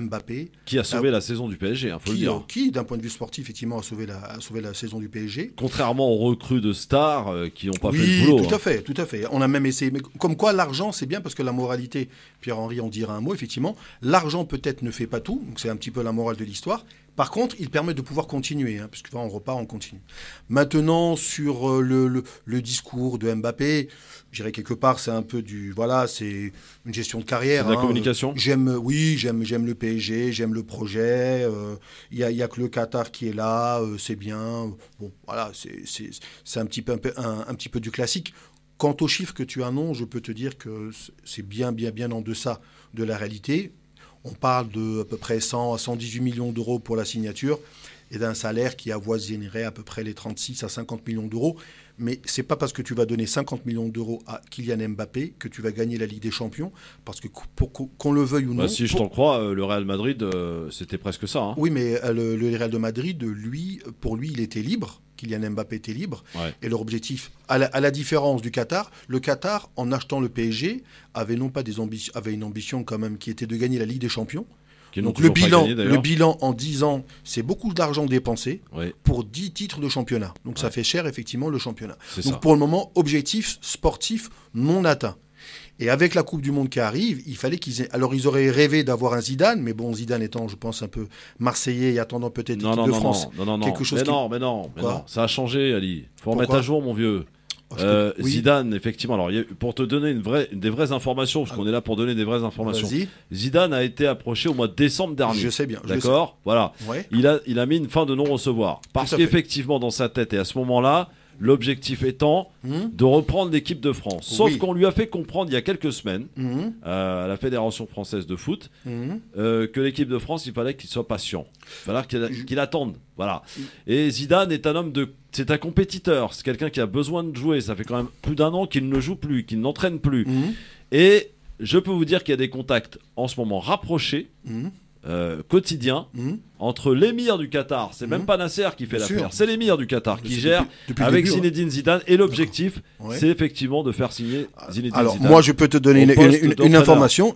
Mbappé. Qui a sauvé la saison du PSG, faut le dire. Qui, d'un point de vue sportif, effectivement, a sauvé la saison du PSG. Contrairement aux recrues de stars qui n'ont pas fait le boulot. Oui, tout à fait. On a même essayé. Mais comme quoi, l'argent, c'est bien parce que la moralité, Pierre-Henri en dira un mot, effectivement, l'argent peut-être ne fait pas tout. Donc c'est un petit peu la morale de l'histoire. Par contre, il permet de pouvoir continuer, parce que on repart, on continue. Maintenant, sur le discours de Mbappé, je dirais quelque part, c'est un peu c'est une gestion de carrière. C'est de la communication. J'aime le PSG, j'aime le projet. Il y a que le Qatar qui est là, c'est bien. Bon, voilà, c'est un petit peu du classique. Quant aux chiffres que tu annonces, je peux te dire que c'est bien en deçà de la réalité. On parle de à peu près 100 à 118 millions d'euros pour la signature et d'un salaire qui avoisinerait à peu près les 36 à 50 millions d'euros. Mais ce n'est pas parce que tu vas donner 50 millions d'euros à Kylian Mbappé que tu vas gagner la Ligue des Champions. Parce que qu'on le veuille ou non... si je t'en crois, le Real Madrid, c'était presque ça. Hein. Oui, mais le Real de Madrid, pour lui, il était libre. Kylian Mbappé était libre. Ouais. Et leur objectif, à la différence du Qatar, le Qatar, en achetant le PSG, avait une ambition quand même qui était de gagner la Ligue des Champions. Donc le bilan en 10 ans, c'est beaucoup d'argent dépensé pour 10 titres de championnat. Donc ça fait cher effectivement le championnat. Donc pour le moment, objectif sportif non atteint. Et avec la Coupe du Monde qui arrive, il fallait qu'ils aient... Alors ils auraient rêvé d'avoir un Zidane, mais bon, Zidane étant, je pense, un peu marseillais et attendant peut-être l'équipe de France. Non. Mais non. Ça a changé, Ali. Faut Pourquoi remettre à jour, mon vieux. Zidane, effectivement. Alors, pour te donner des vraies informations, parce qu'on est là pour donner des vraies informations. Vas-y. Zidane a été approché au mois de décembre dernier. Je sais bien. D'accord. Voilà. Ouais. Il a mis une fin de non-recevoir parce qu'effectivement, dans sa tête et à ce moment-là, l'objectif étant de reprendre l'équipe de France. Sauf qu'on lui a fait comprendre il y a quelques semaines à la Fédération française de foot que l'équipe de France, il fallait qu'il soit patient. Il fallait qu'il attende. Voilà. Et Zidane est c'est un compétiteur. C'est quelqu'un qui a besoin de jouer. Ça fait quand même plus d'un an qu'il ne joue plus, qu'il n'entraîne plus. Et je peux vous dire qu'il y a des contacts en ce moment rapprochés. Quotidien entre l'émir du Qatar, c'est même pas Nasser qui fait l'affaire, c'est l'émir du Qatar qui gère depuis avec Zinedine Zidane et l'objectif c'est effectivement de faire signer Zinedine Zidane. Alors moi je peux te donner une information,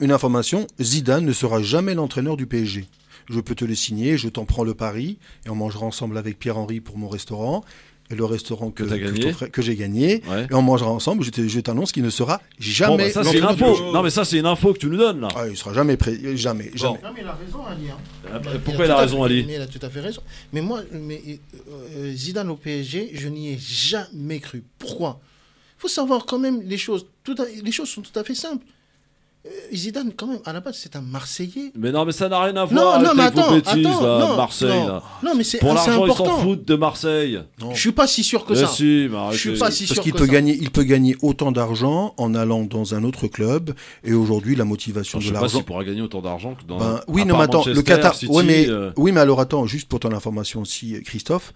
Zidane ne sera jamais l'entraîneur du PSG. Je peux te le signer, je t'en prends le pari et on mangera ensemble avec Pierre-Henri pour mon restaurant. Et le restaurant que j'ai gagné, et on mangera ensemble. Je t'annonce qu'il ne sera jamais. Ça, c'est une info. Non, mais ça, c'est une info que tu nous donnes là. Il ne sera jamais jamais. Non, mais il a raison, Ali. Pourquoi il a raison, Ali? Il a tout à fait raison. Mais moi, Zidane au PSG, je n'y ai jamais cru. Pourquoi? Il faut savoir quand même les choses. Les choses sont tout à fait simples. Zidane, quand même, à la base, c'est un Marseillais. Mais non, mais ça n'a rien à voir avec vos bêtises, Marseille. Non, mais c'est pour l'argent, important. Ils s'en foutent de Marseille. Je suis pas si sûr que ça. Si, je suis pas si sûr que ça. Il peut gagner autant d'argent en allant dans un autre club. Et aujourd'hui, la motivation de l'argent. Je sais pas s'il pourra gagner autant d'argent que dans. Oui, non, mais attends, le Qatar. City, oui, mais alors attends, juste pour ton information aussi, Christophe.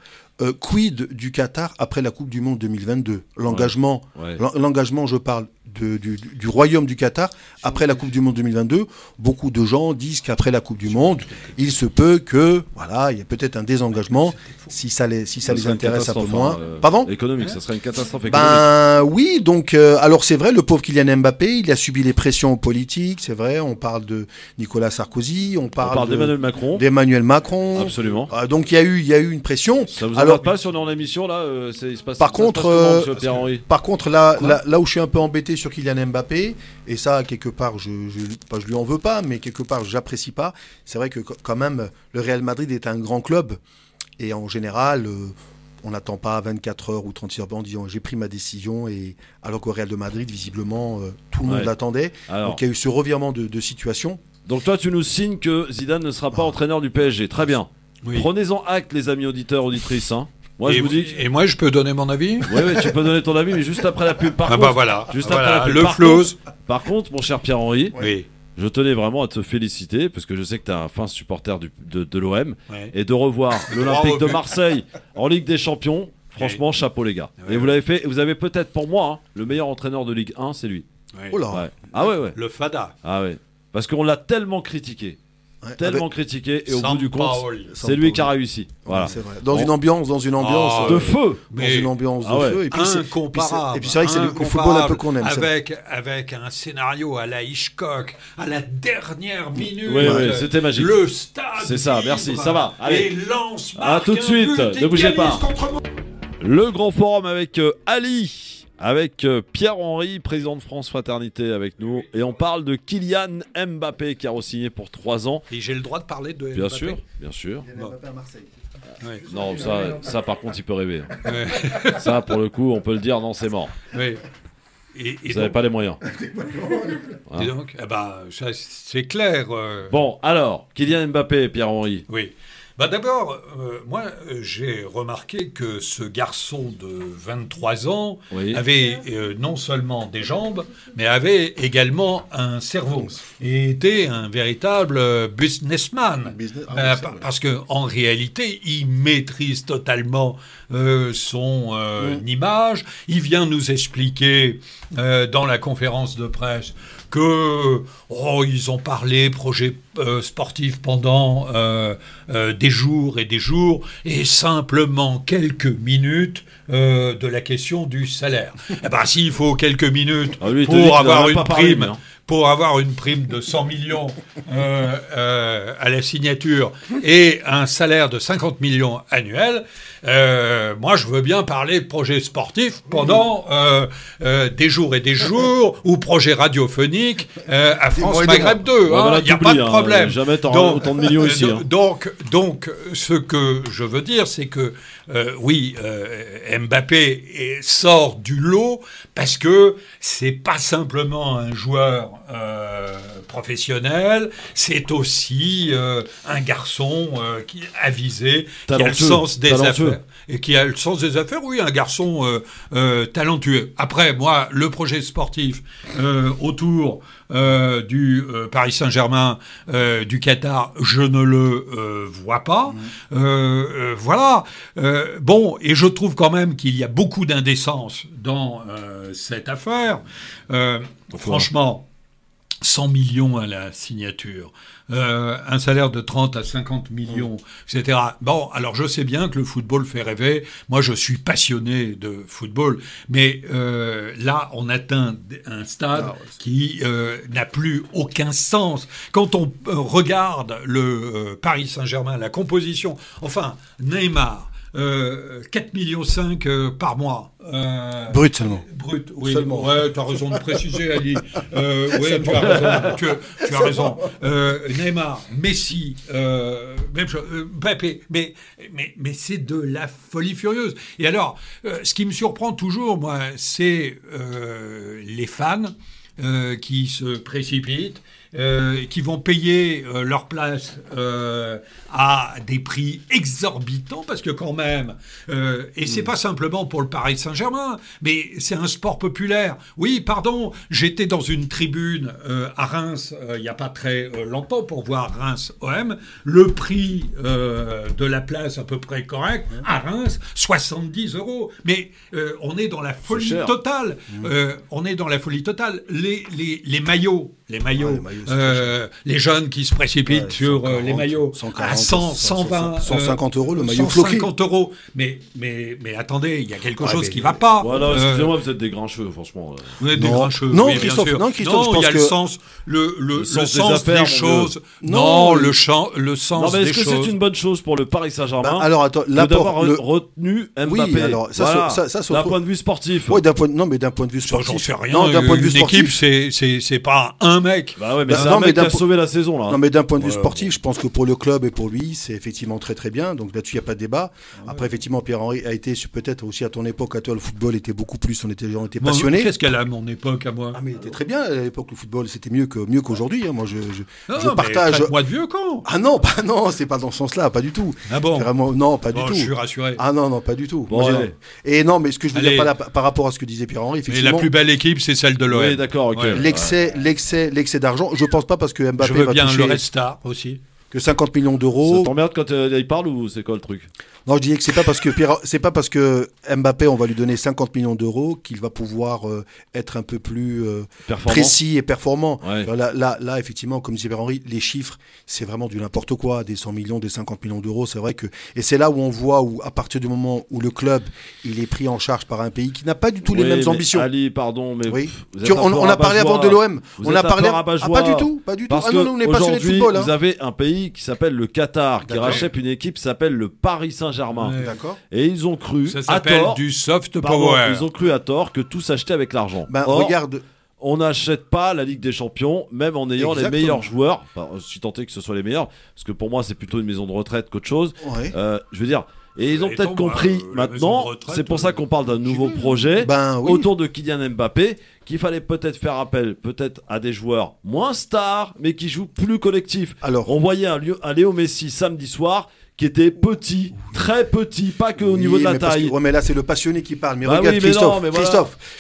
Quid du Qatar après la Coupe du Monde 2022? L'engagement, je parle du royaume du Qatar après la Coupe du Monde 2022. Beaucoup de gens disent qu'après la Coupe du Monde, il se peut que, il y a peut-être un désengagement si ça les intéresse un peu moins. Pardon? Économique, ça serait une catastrophe économique. Oui, donc alors c'est vrai, le pauvre Kylian Mbappé, il a subi les pressions politiques, c'est vrai. On parle de Nicolas Sarkozy, on parle d'Emmanuel Macron. Absolument. Donc il y a eu une pression. Ça vous embête pas si on est en émission là? Il se passe. Par contre, là où je suis un peu embêté sur Kylian Mbappé, et ça quelque part je lui en veux pas, mais quelque part j'apprécie pas. C'est vrai que quand même le Real Madrid est un grand club et en général on n'attend pas 24 heures ou 36 heures en disant j'ai pris ma décision, et alors qu'au Real de Madrid visiblement tout le monde l'attendait. Donc il y a eu ce revirement de situation. Donc toi tu nous signes que Zidane ne sera pas entraîneur du PSG. Très bien. Prenez-en acte, les amis auditeurs, auditrices. Moi, et moi, je peux donner mon avis? Oui, tu peux donner ton avis, mais juste après la pub. Par contre, mon cher Pierre-Henri, je tenais vraiment à te féliciter, parce que je sais que tu es un fin supporter de l'OM, et de revoir l'Olympique de Marseille en Ligue des Champions. Franchement, chapeau les gars. Et vous l'avez fait. Vous avez peut-être pour moi le meilleur entraîneur de Ligue 1, c'est lui. Oh là. Ah ouais. Le Fada. Ah ouais. Parce qu'on l'a tellement critiqué. tellement critiqué et au bout du compte, Sampaoli. c'est lui qui a réussi. Voilà. C'est vrai. Dans une ambiance de feu. Dans une ambiance de feu. Et puis incomparable. Et puis c'est vrai que c'est le football un peu qu'on aime. Avec un scénario à la Hitchcock, à la dernière minute. Oui, c'était magique. Le stade. C'est ça, merci. Ça va. Allez. Et Lens À tout de suite. Ne bougez pas. Le grand forum avec Ali. Avec Pierre-Henri, président de France Fraternité avec nous. Et on parle de Kylian Mbappé qui a re-signé pour 3 ans. Et j'ai le droit de parler de Mbappé. Bien sûr. Mbappé à Marseille. Ouais. Non, ça par contre il peut rêver. Ça pour le coup on peut le dire, non c'est mort. Oui. Vous n'avez pas les moyens. Et donc, ça, c'est clair. Bon, alors, Kylian Mbappé, Pierre-Henri. Oui. D'abord, moi, j'ai remarqué que ce garçon de 23 ans avait non seulement des jambes, mais avait également un cerveau. Et était un véritable businessman. Parce qu'en réalité, il maîtrise totalement son image. Il vient nous expliquer dans la conférence de presse que ils ont parlé projet sportif pendant des jours et simplement quelques minutes de la question du salaire. S'il faut quelques minutes pour avoir une prime, pour avoir une prime de 100 millions à la signature et un salaire de 50 millions annuels, moi je veux bien parler de projet sportif pendant des jours et des jours, ou projet radiophonique à France Maghreb 2. Il n'y a pas de problème. Jamais t'auras autant de millions ici. Donc, ce que je veux dire, c'est que Mbappé sort du lot parce que c'est pas simplement un joueur professionnel, c'est aussi un garçon qui avisé, qui a le sens des affaires. Et qui a le sens des affaires, oui, un garçon talentueux. Après, moi, le projet sportif autour du Paris Saint-Germain, du Qatar, je ne le vois pas. Voilà. Et je trouve quand même qu'il y a beaucoup d'indécence dans cette affaire. Franchement, 100 millions à la signature, un salaire de 30 à 50 millions, etc. Bon, alors je sais bien que le football fait rêver. Moi, je suis passionné de football. Mais là, on atteint un stade qui n'a plus aucun sens. Quand on regarde le Paris Saint-Germain, la composition, enfin, Neymar, 4,5 millions par mois. Brut seulement. Brut, oui. Seulement. Ouais, tu as raison de préciser, Ali. Oui, tu as raison. Tu as raison. Neymar, Messi, même chose, Mbappé. Mais c'est de la folie furieuse. Et alors, ce qui me surprend toujours, moi, c'est les fans qui se précipitent, qui vont payer leur place à des prix exorbitants, parce que quand même, et c'est pas simplement pour le Paris Saint-Germain, mais c'est un sport populaire. Oui, pardon, j'étais dans une tribune à Reims il n'y a pas très longtemps pour voir Reims-OM. Le prix de la place à peu près correct à Reims, 70 €. Mais on est dans la folie totale. On est dans la folie totale. Les maillots. Les jeunes qui se précipitent sur 140, les maillots 140, à 120, 150 € le maillot floqué. 150 €. Mais attendez, il y a quelque chose qui ne va pas. Voilà, excusez-moi, vous êtes des grincheux, franchement. Vous êtes des grincheux. Non, Christophe, non, je pense il y a le sens, le sens des choses. Non, le sens des choses. Non, mais est-ce que c'est une bonne chose pour le Paris Saint-Germain d'avoir retenu Mbappé? Oui, alors ça, d'un point de vue sportif. Oui, d'un point de vue sportif. J'en sais rien. Non, d'un point de vue sportif, c'est pas un mec. Bah ouais, mais c'est un mec qui a sauvé la saison là. Non, mais d'un point de vue sportif, je pense que pour le club et pour lui, c'est effectivement très très bien. Donc là-dessus, il n'y a pas de débat. Après, effectivement, Pierre-Henri a été peut-être aussi à ton époque, à toi, le football était beaucoup plus, on était passionnés. Qu'est-ce qu'elle a à mon époque, à moi? Ah, mais il était très bien à l'époque, le football, c'était mieux qu'aujourd'hui. Moi, je partage. Moi de vieux quand? Ah non, c'est pas dans ce sens-là, pas du tout. Ah bon? Vraiment, non, pas du tout. Je suis rassuré. Ah non, pas du tout. Bon, et non, mais ce que je veux dire par rapport à ce que disait Pierre-Henri, effectivement. Mais la plus belle équipe, c'est celle de l'OM. Oui, d'accord, ok. L'excès d'argent, je pense pas parce que Mbappé je veux bien le Red Star aussi. que 50 millions d'euros. Ça t'emmerde quand il parle ou c'est quoi le truc? Non, je disais que c'est pas parce que Mbappé, on va lui donner 50 millions d'euros qu'il va pouvoir être un peu plus précis et performant. Ouais. Là, effectivement, comme disait Henry, les chiffres, c'est vraiment du n'importe quoi. Des 100 millions, des 50 millions d'euros, c'est vrai que... Et c'est là où on voit, à partir du moment où le club, il est pris en charge par un pays qui n'a pas du tout les mêmes ambitions. Ali, pardon, mais... Oui. On a parlé avant de l'OM. On a parlé... Ah, pas du tout. Pas du tout. Parce non, on est passionné de football. Vous avez un pays qui s'appelle le Qatar, qui rachète une équipe qui s'appelle le Paris Saint-Germain. Ouais. D'accord. Et ils ont cru, ça à s'appelle tort, du soft power. Ils ont cru à tort que tout s'achetait avec l'argent. Or, regarde... on n'achète pas la Ligue des Champions, même en ayant les meilleurs joueurs. Enfin, je suis tenté que ce soit les meilleurs, parce que pour moi, c'est plutôt une maison de retraite qu'autre chose. Ouais. Je veux dire... Et ils ont peut-être compris maintenant, c'est pour ça qu'on parle d'un nouveau projet oui. autour de Kylian Mbappé, qu'il fallait peut-être faire appel à des joueurs moins stars, mais qui jouent plus collectif. Alors, on voyait un Léo Messi samedi soir qui était petit, très petit, pas que au niveau de la taille. Mais là c'est le passionné qui parle. Mais bah regarde, oui,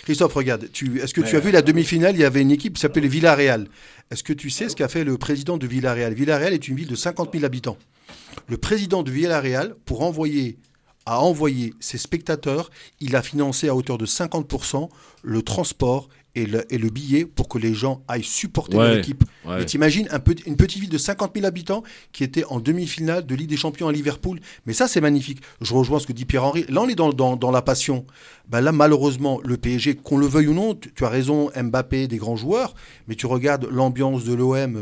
Christophe, regarde. Est-ce que tu as vu la demi-finale? Il y avait une équipe qui s'appelait le Villarreal. Est-ce que tu sais ce qu'a fait le président de Villarreal? Villarreal est une ville de 50 000 habitants. Le président de Villarreal, pour envoyer ses spectateurs, il a financé à hauteur de 50% le transport et le billet pour que les gens aillent supporter leur équipe. Ouais. Et t'imagines une petite ville de 50 000 habitants qui était en demi-finale de Ligue des Champions à Liverpool. Mais ça, c'est magnifique. Je rejoins ce que dit Pierre-Henry. Là, on est dans la passion. Ben là, malheureusement, le PSG, qu'on le veuille ou non, tu as raison, Mbappé, des grands joueurs, mais tu regardes l'ambiance de l'OM,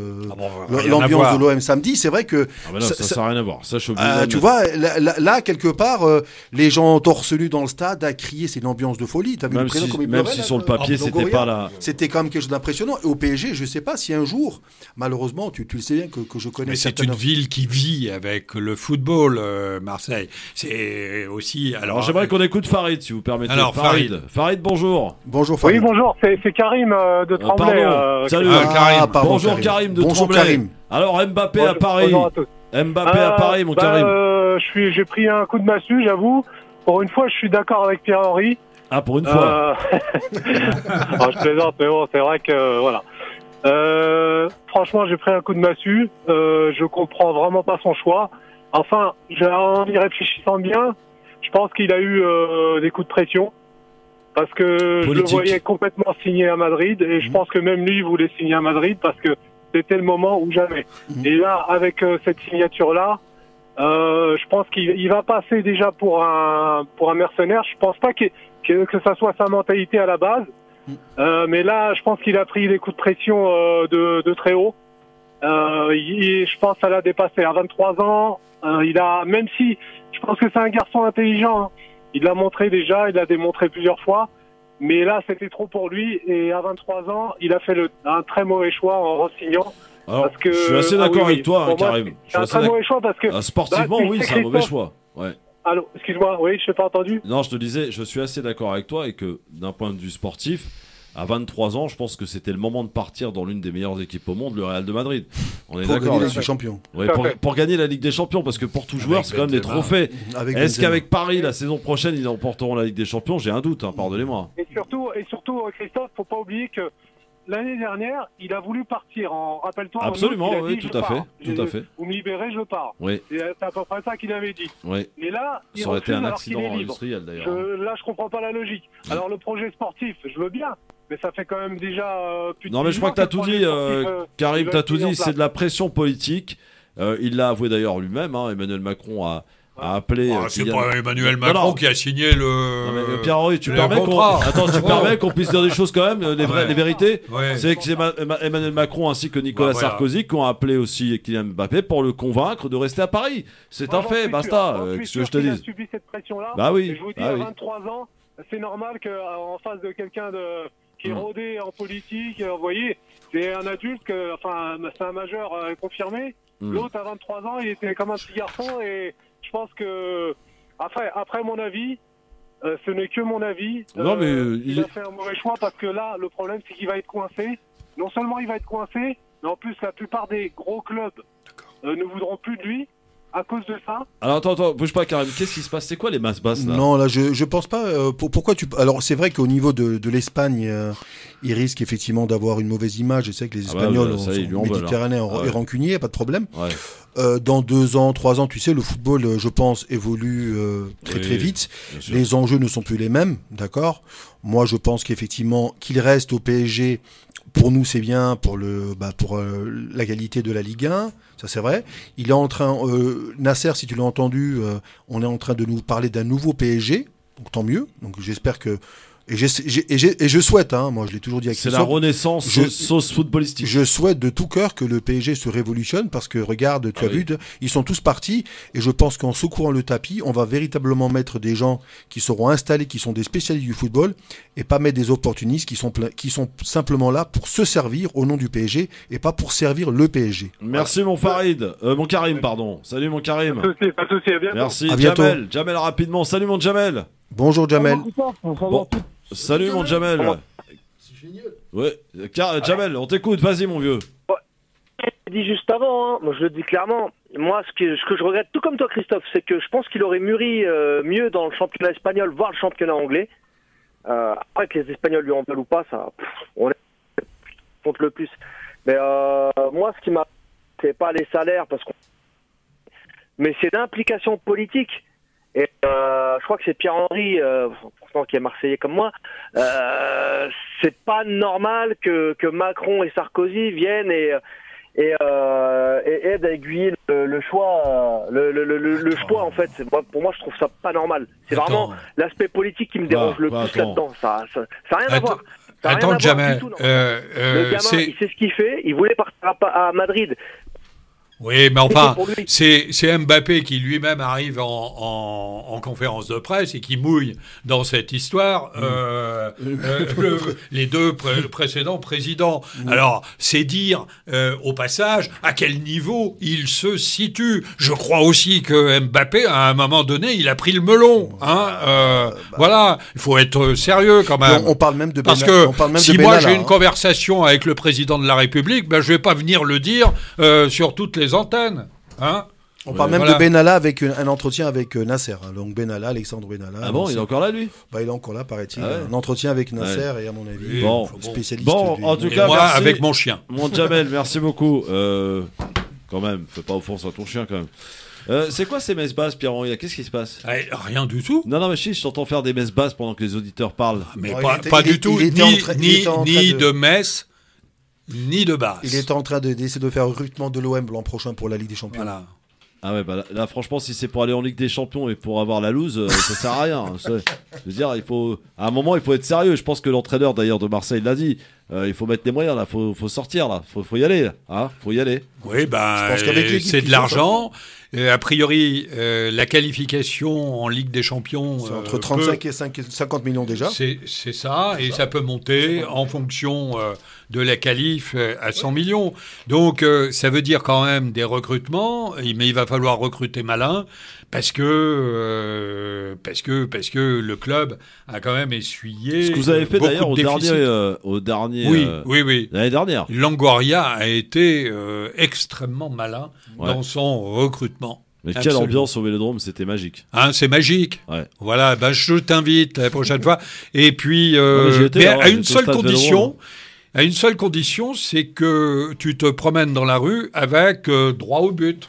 l'ambiance de l'OM samedi, c'est vrai que... Ah ben là, ça n'a rien à voir. Ça, je suis tu vois, là, quelque part, les gens torse nu dans le stade à crier, c'est une ambiance de folie. T'as vu même si sur le papier, c'était pas là. C'était quand même quelque chose d'impressionnant. Et au PSG, je sais pas si un jour, malheureusement, tu le sais bien que je connais. Mais c'est une ville qui vit avec le football, Marseille. C'est aussi. Alors j'aimerais qu'on écoute Farid, si vous permettez. Alors Farid, bonjour. Bonjour Farid. Oui, bonjour, c'est Karim de Tremblay. Salut, Karim. Bonjour Karim de Tremblay. Karim. Alors Mbappé à Paris. Bonjour à tous. Mbappé à Paris, mon Karim. J'ai pris un coup de massue, j'avoue. Pour une fois, je suis d'accord avec Pierre-Henry. Ah, pour une fois. Je plaisante, mais bon, c'est vrai que voilà. Franchement, j'ai pris un coup de massue. Je comprends vraiment pas son choix. Enfin, en y réfléchissant bien, je pense qu'il a eu des coups de pression. Parce que je le voyais complètement signer à Madrid. Et je pense que même lui voulait signer à Madrid parce que c'était le moment ou jamais. Et là, avec cette signature-là, je pense qu'il va passer déjà pour un mercenaire. Je pense pas que ça soit sa mentalité à la base. Mais là, je pense qu'il a pris des coups de pression de très haut. Je pense que ça l'a dépassé. À 23 ans, même si je pense que c'est un garçon intelligent, hein. Il l'a montré déjà, il l'a démontré plusieurs fois. Mais là, c'était trop pour lui. Et à 23 ans, il a fait un très mauvais choix en re-signant. Alors, je suis assez d'accord avec toi, Karim. C'est un très mauvais choix parce que... sportivement, oui, c'est un mauvais choix. Ouais. Allô, excuse-moi, oui, je t'ai pas entendu. Non, je te disais, je suis assez d'accord avec toi et que d'un point de vue sportif, à 23 ans, je pense que c'était le moment de partir dans l'une des meilleures équipes au monde, le Real de Madrid. On est d'accord. Pour gagner la Ligue des Champions. Ouais, pour gagner la Ligue des Champions, parce que pour tout joueur, c'est quand même des trophées. Est-ce qu'avec Paris, la saison prochaine, ils emporteront la Ligue des Champions? J'ai un doute, hein, pardonnez-moi. Et surtout, Christophe, faut pas oublier que l'année dernière, il a voulu partir. Rappelle-toi. Absolument, oui, tout à fait. Vous me libérez, je pars. Oui. C'est à peu près ça qu'il avait dit. Oui. Et là, ça aurait été un accident industriel d'ailleurs. Là, je comprends pas la logique. Alors, le projet sportif, je veux bien. Mais ça fait quand même déjà plus de... Non, mais je crois que tu as tout dit, Karim, tu as tout dit. C'est de la pression politique. Il l'a avoué d'ailleurs lui-même. Hein, Emmanuel Macron a appelé. C'est pas Emmanuel Macron qui a signé le. Non, mais Pierre-Henri, tu permets qu'on puisse dire des choses quand même, les vérités. Ouais. C'est que c'est Emmanuel Macron ainsi que Nicolas Sarkozy qui ont appelé aussi Kylian Mbappé pour le convaincre de rester à Paris. C'est un fait, basta. Qu'est-ce que je te dis? Il a subi cette pression-là. Bah oui. Et je vous dis, à 23 ans, c'est normal qu'en face de quelqu'un qui est rodé en politique, vous voyez, c'est un adulte, c'est un majeur confirmé. L'autre, à 23 ans, il était comme un petit garçon et je pense que, après mon avis, ce n'est que mon avis, non, mais il a fait un mauvais choix parce que là, le problème, c'est qu'il va être coincé. Non seulement il va être coincé, mais en plus, la plupart des gros clubs ne voudront plus de lui. À cause de ça. Alors attends, bouge pas Karim, qu'est-ce qui se passe? C'est quoi les masses basses là? Non, là je pense pas. Pourquoi tu... Alors c'est vrai qu'au niveau de l'Espagne, il risque effectivement d'avoir une mauvaise image. Je sais que les Espagnols sont méditerranéens et rancuniers, pas de problème. Ouais. dans 2 ans, 3 ans, tu sais, le football, je pense, évolue très vite. Les enjeux ne sont plus les mêmes, d'accord. Moi, je pense qu'effectivement, qu'il reste au PSG, pour nous, c'est bien pour la qualité de la Ligue 1. Ça, c'est vrai. Il est en train, Nasser, si tu l'as entendu, on est en train de nous parler d'un nouveau PSG. Donc, tant mieux. Donc, j'espère que. Et je souhaite, moi je l'ai toujours dit avec c'est la renaissance sauce footballistique. Je souhaite de tout cœur que le PSG se révolutionne parce que regarde, tu as vu, ils sont tous partis et je pense qu'en secouant le tapis, on va véritablement mettre des gens qui seront installés, qui sont des spécialistes du football et pas mettre des opportunistes qui sont simplement là pour se servir au nom du PSG et pas pour servir le PSG. Merci mon Farid, mon Karim pardon. Salut mon Karim. Pas de souci, à bientôt. Merci. À bientôt. Jamel rapidement. Salut mon Jamel. Bonjour Jamel. Bon. Salut mon Jamel. C'est génial. Ouais, Jamel, on t'écoute, vas-y mon vieux. Je l'ai dit juste avant, moi je le dis clairement. Moi, ce que je regrette, tout comme toi Christophe, c'est que je pense qu'il aurait mûri mieux dans le championnat espagnol, voire le championnat anglais. Après que les Espagnols lui en veulent ou pas, ça, on compte le plus. Mais moi, ce qui m'a, c'est pas les salaires, mais c'est l'implication politique. Et je crois que c'est Pierre-Henry, pourtant qui est Marseillais comme moi, c'est pas normal que Macron et Sarkozy viennent et aident à aiguiller le choix, le choix en fait. Pour moi, je trouve ça pas normal. C'est vraiment l'aspect politique qui me dérange le plus là-dedans. Ça n'a rien à voir. Attends, Jamel. Le gamin, il sait ce qu'il fait. Il voulait partir à Madrid. Oui, mais enfin, c'est Mbappé qui lui-même arrive en conférence de presse et qui mouille dans cette histoire les deux précédents présidents. Alors, c'est dire au passage à quel niveau il se situe. Je crois aussi que Mbappé, à un moment donné, il a pris le melon. Voilà, il faut être sérieux quand même. On parle même de parce que si moi j'ai une conversation avec le président de la République, ben je vais pas venir le dire sur toutes les antennes, On parle même de Benalla avec un entretien avec Nasser. Donc Benalla, Alexandre Benalla. Ah bon, il est encore là lui ? Il est encore là, paraît-il. Un entretien avec Nasser et à mon avis, spécialiste. En tout cas, moi merci, avec mon chien. Mon Jamel, merci beaucoup. Quand même, fais pas offense à ton chien quand même. C'est quoi ces messes basses, Pierre-Henri ? Qu'est-ce qui se passe ? Rien du tout. Non, mais je t'entends faire des messes basses pendant que les auditeurs parlent. Mais pas du tout, ni de messes. Ni de base. Il est en train d'essayer de faire un recrutement de l'OM l'an prochain pour la Ligue des Champions. Voilà. Ah ouais, bah là franchement, si c'est pour aller en Ligue des Champions et pour avoir la loose, ça sert à rien. Je veux dire, à un moment, il faut être sérieux. Je pense que l'entraîneur d'ailleurs de Marseille l'a dit. Il faut mettre les moyens là, faut sortir là, faut y aller là. Faut y aller. Oui, c'est de l'argent. A priori, la qualification en Ligue des Champions... C'est entre 35 et 50 millions déjà. C'est ça, et ça peut monter en fonction de la qualif à 100 millions. Donc, ça veut dire quand même des recrutements, mais il va falloir recruter malin, parce que le club a quand même essuyé... Ce que vous avez fait d'ailleurs au dernier... Oui. L'année dernière. Longoria a été extrêmement malin dans son recrutement. Mais quelle ambiance au Vélodrome, c'était magique. C'est magique. Ouais. Voilà, je t'invite la prochaine fois. Et puis, à une seule condition, c'est que tu te promènes dans la rue avec droit au but.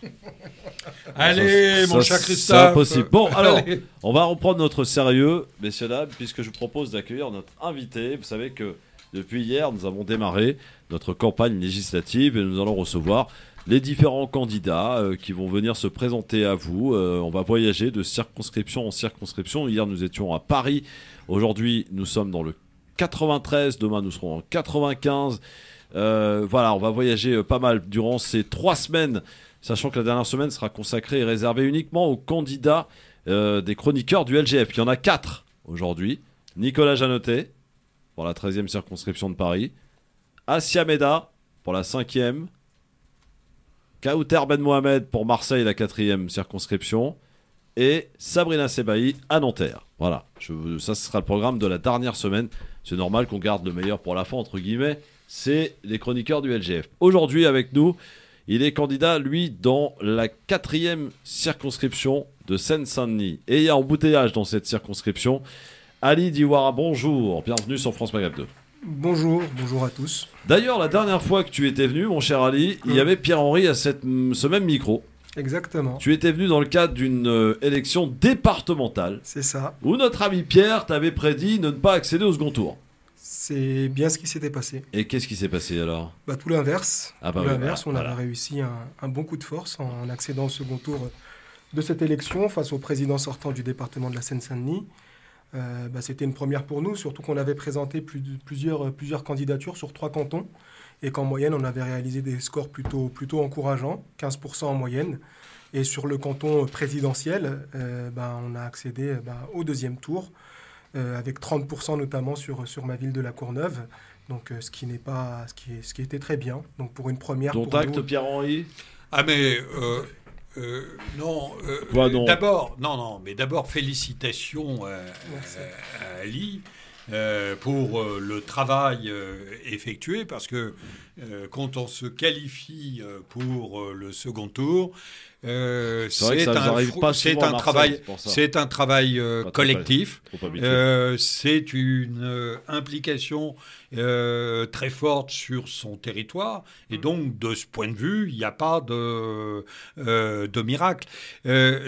Allez, mon cher Christophe. C'est impossible. Bon, alors, on va reprendre notre sérieux, messieurs, dames, puisque je vous propose d'accueillir notre invité. Vous savez que depuis hier, nous avons démarré notre campagne législative et nous allons recevoir les différents candidats qui vont venir se présenter à vous. On va voyager de circonscription en circonscription. Hier, nous étions à Paris. Aujourd'hui, nous sommes dans le 93. Demain, nous serons en 95. Voilà, on va voyager pas mal durant ces 3 semaines, sachant que la dernière semaine sera consacrée et réservée uniquement aux candidats des chroniqueurs du LGF. Il y en a 4 aujourd'hui. Nicolas Janotet, pour la 13e circonscription de Paris. Assia Meda, pour la 5e. Kaouter Ben Mohamed pour Marseille, la 4e circonscription. Et Sabrina Sebaï à Nanterre. Voilà, ça ce sera le programme de la dernière semaine. C'est normal qu'on garde le meilleur pour la fin, entre guillemets. C'est les chroniqueurs du LGF. Aujourd'hui, avec nous, il est candidat, lui, dans la 4e circonscription de Seine-Saint-Denis. Et il y a embouteillage dans cette circonscription. Ali Diwara, bonjour. Bienvenue sur France Maghreb 2. Bonjour à tous. D'ailleurs, la dernière fois que tu étais venu, mon cher Ali, il y avait Pierre-Henry à ce même micro. Exactement. Tu étais venu dans le cadre d'une élection départementale. C'est ça. Où notre ami Pierre t'avait prédit de ne pas accéder au second tour. C'est bien ce qui s'était passé. Et qu'est-ce qui s'est passé alors? Tout l'inverse. Tout l'inverse, on voilà. avait réussi un bon coup de force en accédant au second tour de cette élection face au président sortant du département de la Seine-Saint-Denis. C'était une première pour nous, surtout qu'on avait présenté plusieurs candidatures sur 3 cantons et qu'en moyenne, on avait réalisé des scores plutôt encourageants, 15% en moyenne. Et sur le canton présidentiel, on a accédé au deuxième tour, avec 30% notamment sur ma ville de La Courneuve. Donc, ce qui était très bien. Donc, pour une première. Ton tact, Pierre-Henri? Ah, mais. Non, mais d'abord félicitations à Ali pour le travail effectué, parce que quand on se qualifie pour le second tour, c'est un travail collectif, c'est une implication très forte sur son territoire, et donc de ce point de vue, il n'y a pas de miracle.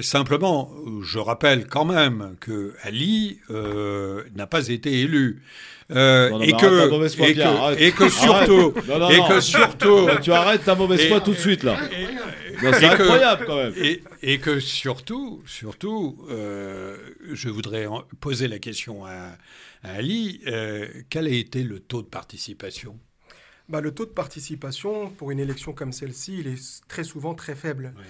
Simplement, je rappelle quand même que Ali n'a pas été élu. Et que surtout, tu arrêtes ta mauvaise foi tout de suite là. C'est incroyable quand même. Et que surtout, je voudrais poser la question à Ali, quel a été le taux de participation? Le taux de participation pour une élection comme celle-ci, il est très souvent très faible. Oui.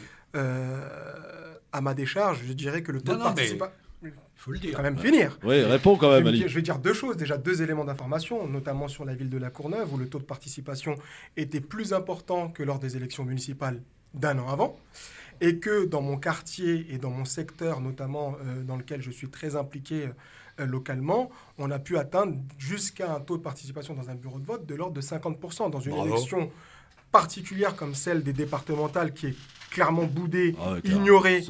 À ma décharge, je dirais que le taux de participation... Il faut le dire. Quand même finir. Oui, réponds quand même, Ali. Je vais dire 2 choses. Déjà, 2 éléments d'information, notamment sur la ville de La Courneuve, où le taux de participation était plus important que lors des élections municipales d'1 an avant. Et que dans mon quartier et dans mon secteur, notamment dans lequel je suis très impliqué localement, on a pu atteindre jusqu'à un taux de participation dans un bureau de vote de l'ordre de 50%. Dans une élection particulière comme celle des départementales, qui est clairement boudée, ignorée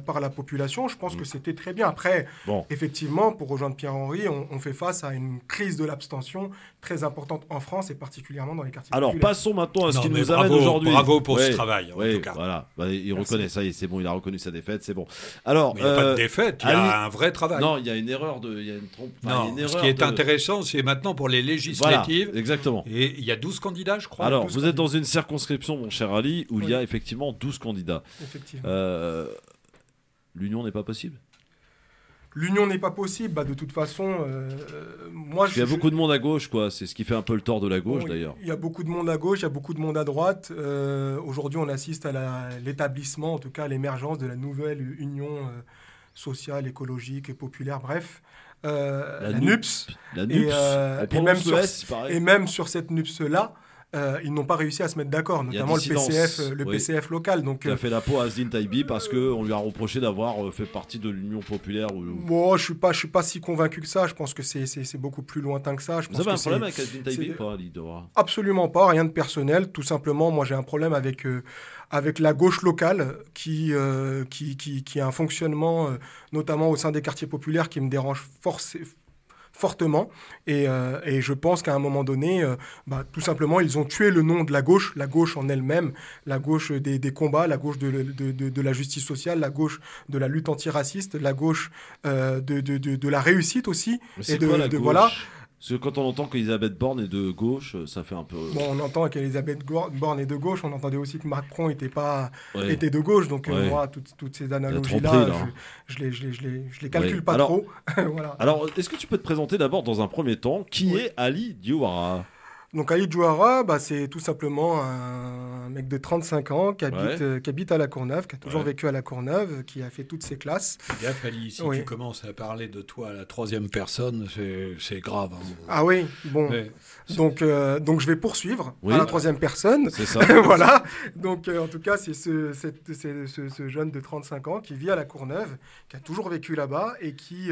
par la population, je pense que c'était très bien. Après, effectivement, pour rejoindre Pierre-Henri, on fait face à une crise de l'abstention très importante en France, et particulièrement dans les quartiers populaires. Passons maintenant à ce qui nous amène aujourd'hui. Bravo pour ce travail, en tout cas. Voilà. Il reconnaît, ça y est, c'est bon, il a reconnu sa défaite, c'est bon. Alors, il n'y a pas de défaite, il y a un vrai travail. Non, il y a une erreur il y a une trompe. Ce qui est intéressant, c'est maintenant pour les législatives. Voilà, exactement. Et il y a 12 candidats, je crois. Alors, vous êtes dans une circonscription, mon cher Ali, où il y a effectivement 12 candidats. Effectivement. L'union n'est pas possible? L'union n'est pas possible, de toute façon, il y a beaucoup de monde à gauche, quoi. C'est ce qui fait un peu le tort de la gauche, d'ailleurs. Il y a beaucoup de monde à gauche, il y a beaucoup de monde à droite. Aujourd'hui, on assiste à l'établissement, en tout cas à l'émergence de la nouvelle union sociale, écologique et populaire, bref. La NUPS. Et même sur cette NUPS-là, ils n'ont pas réussi à se mettre d'accord, notamment le PCF local. Donc, il a fait la peau à Azdine Taibi parce qu'on lui a reproché d'avoir fait partie de l'Union populaire. Bon, je suis pas si convaincu que ça. Je pense que c'est beaucoup plus lointain que ça. Vous avez un problème avec Azdine Taibi ou pas, Lidora? Absolument pas, rien de personnel. Tout simplement, moi j'ai un problème avec la gauche locale qui a un fonctionnement, notamment au sein des quartiers populaires, qui me dérange fortement, et je pense qu'à un moment donné, tout simplement, ils ont tué le nom de la gauche en elle-même, la gauche des combats, la gauche de la justice sociale, la gauche de la lutte antiraciste, la gauche de la réussite aussi. Mais c'est quoi la gauche? Voilà. Parce que quand on entend qu'Elisabeth Borne est de gauche, ça fait un peu... Bon, on entend qu'Elisabeth Borne est de gauche, on entendait aussi que Macron était de gauche, donc moi, toutes ces analogies-là, je les calcule pas trop. Voilà. Alors, est-ce que tu peux te présenter d'abord, dans un premier temps, qui est Ali Diawara? Donc Ali Diawara, c'est tout simplement un mec de 35 ans qui habite à La Courneuve, qui a toujours vécu à La Courneuve, qui a fait toutes ses classes. Fais gaffe, Ali, si tu commences à parler de toi à la 3e personne, c'est grave. Hein. Ah oui, bon. Donc je vais poursuivre à la 3e personne. C'est ça. Voilà. Donc en tout cas, c'est ce jeune de 35 ans qui vit à La Courneuve, qui a toujours vécu là-bas et qui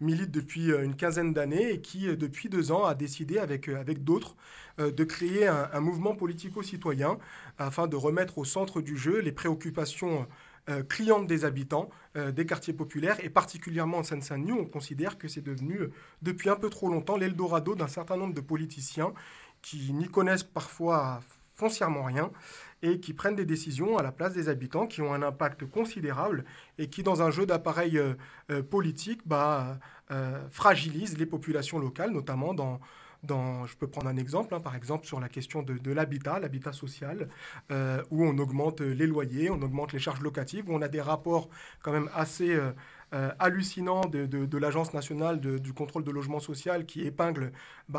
milite depuis une quinzaine d'années et qui, depuis 2 ans, a décidé avec d'autres de créer un mouvement politico-citoyen afin de remettre au centre du jeu les préoccupations criantes des habitants des quartiers populaires, et particulièrement en Seine-Saint-Denis, on considère que c'est devenu depuis un peu trop longtemps l'Eldorado d'un certain nombre de politiciens qui n'y connaissent parfois foncièrement rien et qui prennent des décisions à la place des habitants qui ont un impact considérable et qui, dans un jeu d'appareil politique, fragilisent les populations locales, notamment je peux prendre un exemple, par exemple sur la question de l'habitat social, où on augmente les loyers, on augmente les charges locatives, où on a des rapports quand même assez hallucinants de l'Agence nationale du contrôle de logement social qui épingle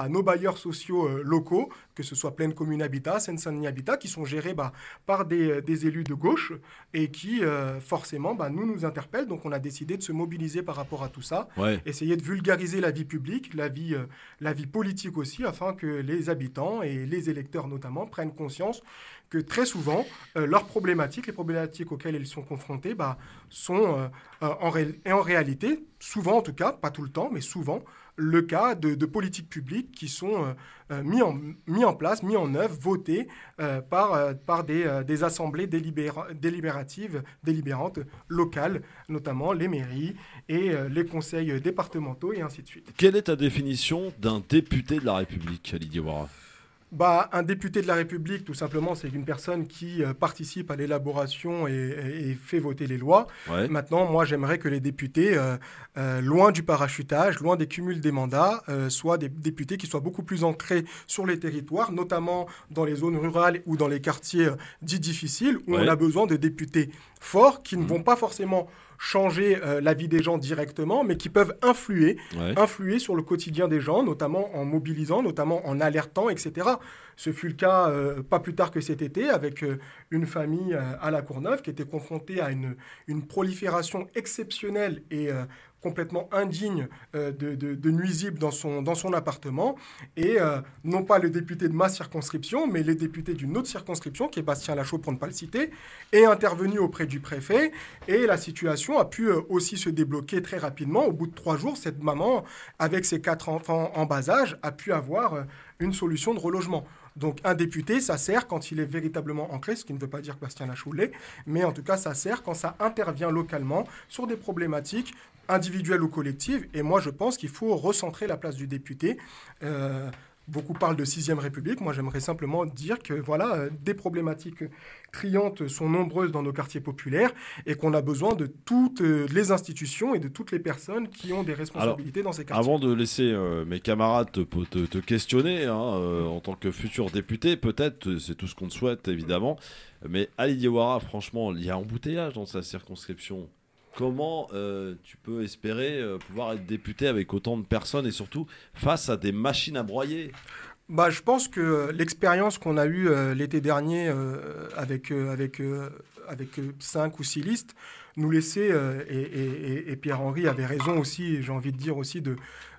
nos bailleurs sociaux locaux, que ce soit Plaine Commune Habitat, Seine-Saint-Denis Habitat, qui sont gérés par des élus de gauche et qui forcément nous interpellent. Donc on a décidé de se mobiliser par rapport à tout ça, essayer de vulgariser la vie publique, la vie politique aussi, afin que les habitants et les électeurs notamment prennent conscience que très souvent, les problématiques auxquelles ils sont confrontés sont en réalité, souvent en tout cas, pas tout le temps, mais souvent, le cas de politiques publiques qui sont mis en place, mis en œuvre, votées par des assemblées délibérantes locales, notamment les mairies et les conseils départementaux et ainsi de suite. Quelle est ta définition d'un député de la République, Ali Diawara ? Un député de la République, tout simplement, c'est une personne qui participe à l'élaboration et fait voter les lois. Ouais. Maintenant, moi, j'aimerais que les députés, loin du parachutage, loin des cumuls des mandats, soient des députés qui soient beaucoup plus ancrés sur les territoires, notamment dans les zones rurales ou dans les quartiers dits difficiles, où on a besoin de députés forts qui ne vont pas forcément changer la vie des gens directement, mais qui peuvent influer sur le quotidien des gens, notamment en mobilisant, notamment en alertant, etc. Ce fut le cas pas plus tard que cet été avec une famille à La Courneuve qui était confrontée à une prolifération exceptionnelle et complètement indigne de nuisibles dans son appartement. Et non pas le député de ma circonscription, mais les députés d'une autre circonscription, qui est Bastien Lachaud, pour ne pas le citer, est intervenu auprès du préfet. Et la situation a pu aussi se débloquer très rapidement. Au bout de 3 jours, cette maman, avec ses 4 enfants en bas âge, a pu avoir une solution de relogement. Donc un député, ça sert quand il est véritablement ancré, ce qui ne veut pas dire que Bastien Lachaud l'est, mais en tout cas ça sert quand ça intervient localement sur des problématiques individuelles ou collectives. Et moi je pense qu'il faut recentrer la place du député. Beaucoup parlent de 6e République. Moi, j'aimerais simplement dire que des problématiques criantes sont nombreuses dans nos quartiers populaires et qu'on a besoin de toutes les institutions et de toutes les personnes qui ont des responsabilités dans ces quartiers. Avant de laisser mes camarades te questionner en tant que futur député, peut-être, c'est tout ce qu'on te souhaite évidemment, mais Ali Diawara, franchement, il y a embouteillage dans sa circonscription. Comment tu peux espérer pouvoir être député avec autant de personnes et surtout face à des machines à broyer ? Je pense que l'expérience qu'on a eue l'été dernier avec 5 ou 6 listes nous laissait, et Pierre-Henri avait raison aussi, j'ai envie de dire aussi, de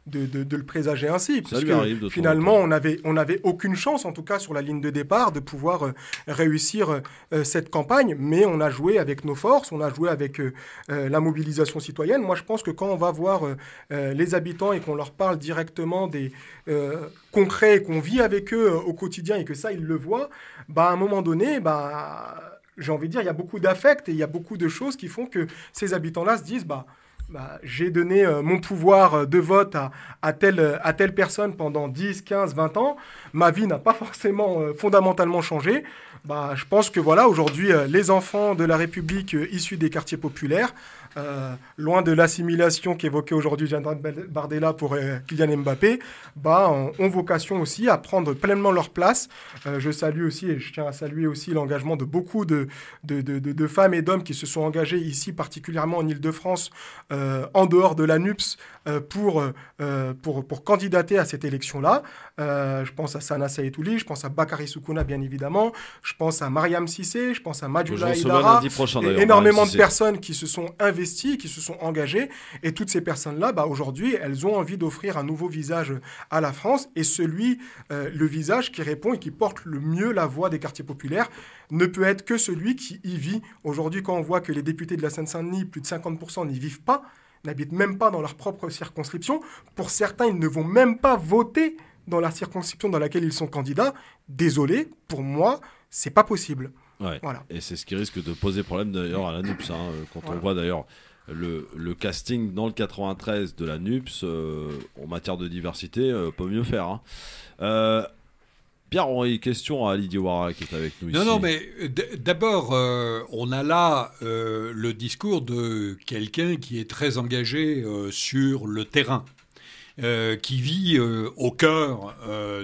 le présager ainsi, parce que finalement on avait aucune chance, en tout cas sur la ligne de départ, de pouvoir réussir cette campagne, mais on a joué avec nos forces, on a joué avec la mobilisation citoyenne. Moi je pense que quand on va voir les habitants et qu'on leur parle directement des concrets, qu'on vit avec eux au quotidien et que ça ils le voient, à un moment donné, j'ai envie de dire, il y a beaucoup d'affect et il y a beaucoup de choses qui font que ces habitants-là se disent j'ai donné mon pouvoir de vote à telle personne pendant 10, 15, 20 ans. Ma vie n'a pas forcément fondamentalement changé. Je pense que aujourd'hui, les enfants de la République issus des quartiers populaires, loin de l'assimilation qu'évoquait aujourd'hui Jean-Marc Bardella pour Kylian Mbappé, ont vocation aussi à prendre pleinement leur place. Je salue aussi, et je tiens à saluer aussi l'engagement de beaucoup de femmes et d'hommes qui se sont engagés ici, particulièrement en Ile-de-France, en dehors de la NUPS, pour candidater à cette élection-là. Je pense à Sana Saïtouli, je pense à Bakary Soukouna, bien évidemment, je pense à Mariam Cissé, je pense à Madjoula Idara, énormément de personnes qui se sont investies, qui se sont engagées, et toutes ces personnes-là, aujourd'hui, elles ont envie d'offrir un nouveau visage à la France, et le visage qui répond et qui porte le mieux la voix des quartiers populaires ne peut être que celui qui y vit. Aujourd'hui, quand on voit que les députés de la Seine-Saint-Denis, plus de 50% n'y vivent pas, n'habitent même pas dans leur propre circonscription, pour certains, ils ne vont même pas voter dans la circonscription dans laquelle ils sont candidats. Désolé, pour moi, c'est pas possible. Ouais. Voilà. Et c'est ce qui risque de poser problème d'ailleurs à la NUPS. Quand on voit d'ailleurs le casting dans le 93 de la NUPS, en matière de diversité, peut mieux faire. Pierre-Henri, question à Ali Diawara qui est avec nous ici. Non, mais d'abord, on a là le discours de quelqu'un qui est très engagé sur le terrain, qui vit au cœur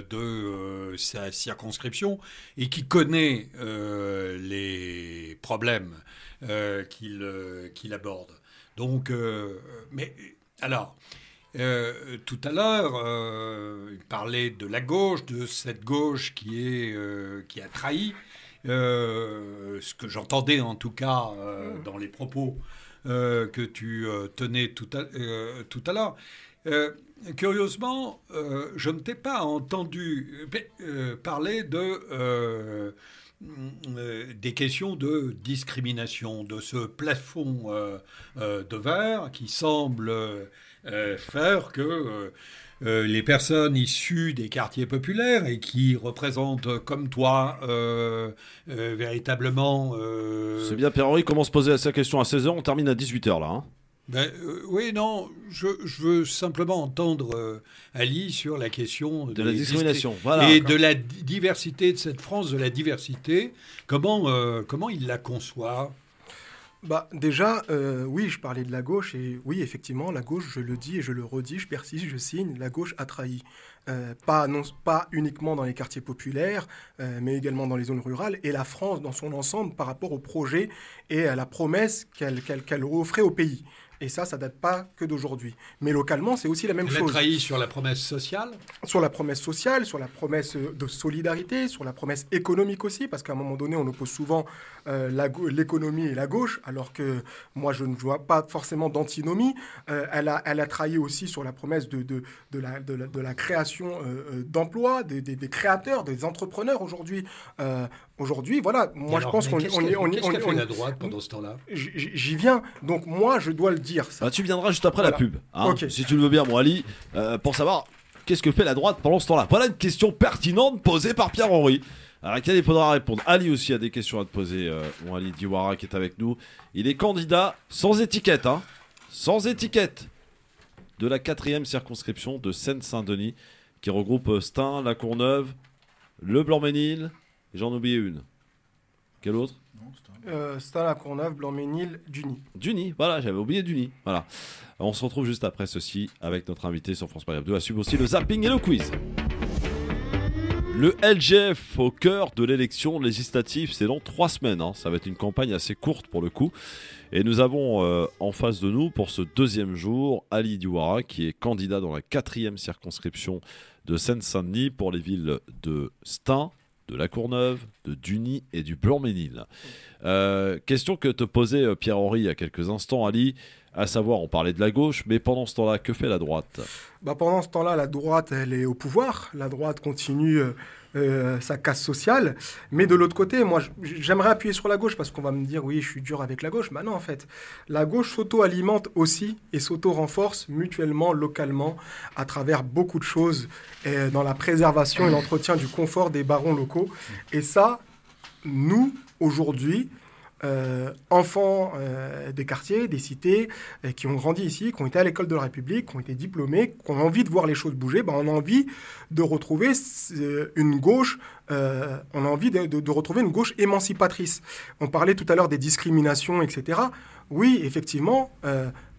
de sa circonscription et qui connaît les problèmes qu'il aborde. Donc, mais alors... tout à l'heure, il parlait de la gauche, de cette gauche qui a trahi. Ce que j'entendais en tout cas dans les propos que tu tenais tout à l'heure. Curieusement, je ne t'ai pas entendu parler des questions de discrimination, de ce plafond de verre qui semble faire que les personnes issues des quartiers populaires et qui représentent comme toi véritablement... C'est bien, Pierre-Henri commence à poser sa question à 16h, on termine à 18h là. Hein. Oui, non, je veux simplement entendre Ali sur la question de la discrimination. Voilà. Et de la diversité de cette France, de la diversité. Comment il la conçoit ? Déjà, oui, je parlais de la gauche, et oui, effectivement, la gauche, je le dis et je le redis, je persiste, je signe, la gauche a trahi. Pas uniquement dans les quartiers populaires, mais également dans les zones rurales, et la France dans son ensemble par rapport au projet et à la promesse qu'elle offrait au pays. Et ça date pas que d'aujourd'hui. Mais localement, c'est aussi la même chose. Elle a trahi sur la promesse sociale ? Sur la promesse sociale, sur la promesse de solidarité, sur la promesse économique aussi, parce qu'à un moment donné, on oppose souvent l'économie et la gauche, alors que moi, je ne vois pas forcément d'antinomie. Elle a trahi aussi sur la promesse de la création d'emplois, des créateurs, des entrepreneurs aujourd'hui. Aujourd'hui, voilà, moi je pense qu'on est... Qu'est-ce qu'a fait la droite pendant ce temps-là ? J'y viens, donc moi je dois le dire. Ça. Tu viendras juste après la pub, hein, okay. Si tu le veux bien, mon Ali, pour savoir qu'est-ce que fait la droite pendant ce temps-là. Voilà une question pertinente posée par Pierre-Henri, à laquelle il faudra répondre. Ali aussi a des questions à te poser, mon Ali Diawara qui est avec nous. Il est candidat sans étiquette, hein, sans étiquette, de la 4e circonscription de Seine-Saint-Denis, qui regroupe Stein, La Courneuve, Le Blanc-Ménil, et j'en oubliais une. Quelle autre ? Stein, La Courneuve, Blanc-Ménil, Duny. Duny, voilà, j'avais oublié Duny. Voilà. On se retrouve juste après ceci avec notre invité sur France Maghreb 2. À suivre aussi le zapping et le quiz. Le LGF au cœur de l'élection législative, c'est dans 3 semaines. Hein. Ça va être une campagne assez courte pour le coup. Et nous avons en face de nous, pour ce 2e jour, Ali Diawara, qui est candidat dans la 4e circonscription de Seine-Saint-Denis pour les villes de Stein, de La Courneuve, de Duny et du Blanc-Ménil. Question que te posait Pierre-Henri il y a quelques instants, Ali, à savoir, on parlait de la gauche, mais pendant ce temps-là, que fait la droite ? Pendant ce temps-là, la droite, elle est au pouvoir. La droite continue sa casse sociale. Mais de l'autre côté, moi, j'aimerais appuyer sur la gauche parce qu'on va me dire, oui, je suis dur avec la gauche. Non, en fait, la gauche s'auto-alimente aussi et s'auto-renforce mutuellement, localement, à travers beaucoup de choses dans la préservation et l'entretien du confort des barons locaux. Et ça, nous, aujourd'hui, enfants des quartiers, des cités, qui ont grandi ici, qui ont été à l'école de la République, qui ont été diplômés, qui ont envie de voir les choses bouger, on a envie de retrouver une gauche, on a envie de retrouver une gauche émancipatrice. On parlait tout à l'heure des discriminations, etc. Oui, effectivement,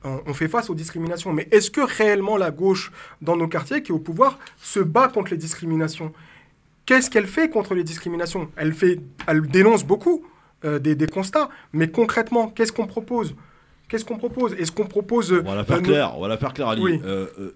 on fait face aux discriminations. Mais est-ce que réellement la gauche, dans nos quartiers, qui est au pouvoir, se bat contre les discriminations ? Qu'est-ce qu'elle fait contre les discriminations ? Elle dénonce beaucoup des constats, mais concrètement, qu'est-ce qu'on propose ? Est-ce qu'on propose... On va la faire claire, Ali. Oui.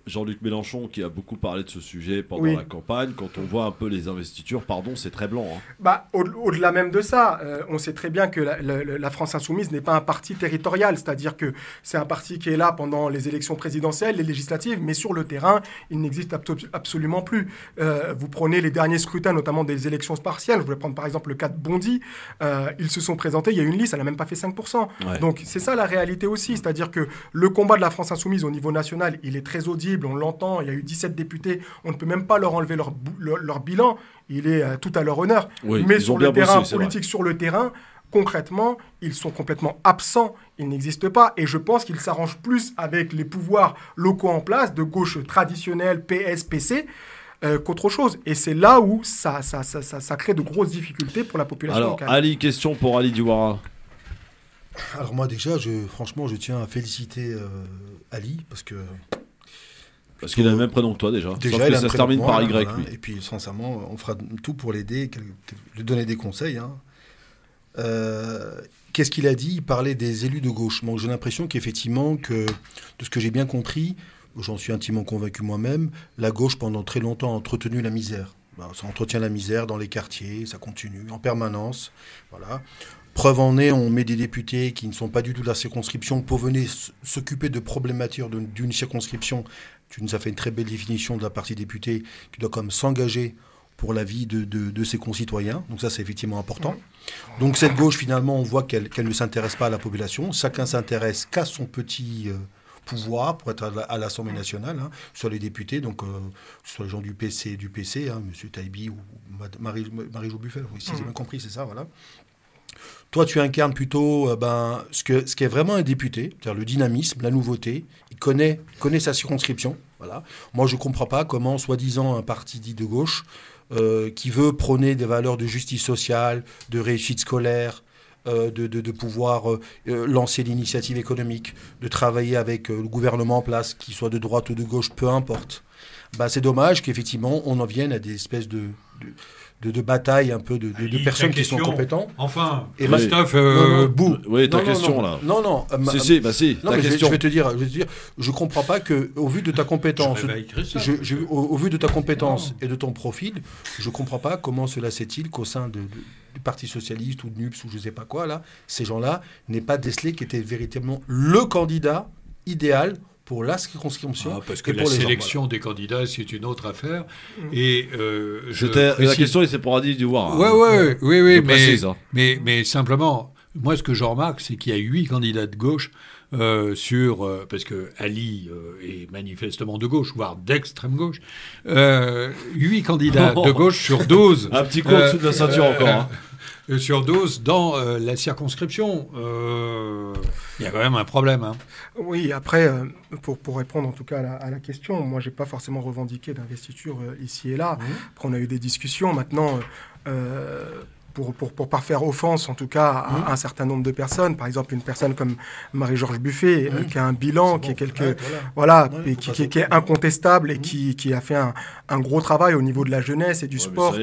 Jean-Luc Mélenchon, qui a beaucoup parlé de ce sujet pendant la campagne, quand on voit un peu les investitures, c'est très blanc. Hein. Au-delà même de ça, on sait très bien que la France Insoumise n'est pas un parti territorial, c'est-à-dire que c'est un parti qui est là pendant les élections présidentielles, les législatives, mais sur le terrain, il n'existe absolument plus. Vous prenez les derniers scrutins, notamment des élections partielles, je voulais prendre par exemple le cas de Bondy, ils se sont présentés, il y a une liste, elle n'a même pas fait 5%. Ouais. Donc c'est ça la réalité aussi, c'est-à-dire que le combat de la France Insoumise au niveau national, il est très audible, on l'entend, il y a eu 17 députés, on ne peut même pas leur enlever leur bilan, il est tout à leur honneur. Oui, mais sur le terrain politique, sur le terrain, concrètement, ils sont complètement absents, ils n'existent pas, et je pense qu'ils s'arrangent plus avec les pouvoirs locaux en place, de gauche traditionnelle, PS, PC, qu'autre chose. Et c'est là où ça crée de grosses difficultés pour la population locale. Alors, Ali, question pour Ali Diawara. Alors moi déjà, franchement, je tiens à féliciter Ali parce qu'il a le même prénom que toi déjà. Sauf que ça se termine par Y. Voilà. Lui. Et puis sincèrement, on fera tout pour l'aider, lui donner des conseils. Hein. Qu'est-ce qu'il a dit? Il parlait des élus de gauche. Donc j'ai l'impression qu'effectivement, de ce que j'ai bien compris, j'en suis intimement convaincu moi-même, la gauche pendant très longtemps a entretenu la misère. Ça entretient la misère dans les quartiers, ça continue en permanence. Voilà. Preuve en est, on met des députés qui ne sont pas du tout de la circonscription pour venir s'occuper de problématiques d'une circonscription. Tu nous as fait une très belle définition de la partie députée qui doit quand même s'engager pour la vie de ses concitoyens. Donc ça, c'est effectivement important. Donc cette gauche, finalement, on voit qu'elle ne s'intéresse pas à la population. Chacun s'intéresse qu'à son petit pouvoir pour être à l'Assemblée nationale, hein, soit les députés, donc soit les gens du PC, hein, M. Taïbi ou Marie-Jo Buffet. Oui, si j'ai bien compris, c'est ça, voilà. Toi, tu incarnes plutôt ce qu'est vraiment un député, c'est-à-dire le dynamisme, la nouveauté. Il connaît sa circonscription. Voilà. Moi, je ne comprends pas comment, soi-disant, un parti dit de gauche, qui veut prôner des valeurs de justice sociale, de réussite scolaire, de pouvoir lancer l'initiative économique, de travailler avec le gouvernement en place, qu'il soit de droite ou de gauche, peu importe. C'est dommage qu'effectivement, on en vienne à des espèces de bataille un peu de personnes qui sont compétentes. Enfin, et Christophe Bou. Oui, ta question là. Non. Si, non, mais je vais te dire, je comprends pas que, au vu de ta compétence, au vu de ta compétence et de ton profil, je comprends pas comment cela se fait-il qu'au sein du Parti socialiste ou de NUPS ou je sais pas quoi là, ces gens-là n'aient pas décelé qui était véritablement le candidat idéal pour la circonscription. Parce que la sélection des candidats, c'est une autre affaire. Et la question, c'est pour Ali Diawara. Oui, mais simplement, moi, ce que je remarque, c'est qu'il y a 8 candidats de gauche parce que Ali est manifestement de gauche, voire d'extrême gauche. 8 candidats de gauche sur 12. Un petit coup en dessous de la ceinture encore. Hein. Sur 12 dans la circonscription. Il y a quand même un problème. Hein. Oui, après, pour répondre en tout cas à la question, moi, je n'ai pas forcément revendiqué d'investiture ici et là. Après, on a eu des discussions. Maintenant, pour pas faire offense, en tout cas, à un certain nombre de personnes, par exemple, une personne comme Marie-Georges Buffet, qui a un bilan qui est qui est incontestable et qui a fait un gros travail au niveau de la jeunesse et du sport.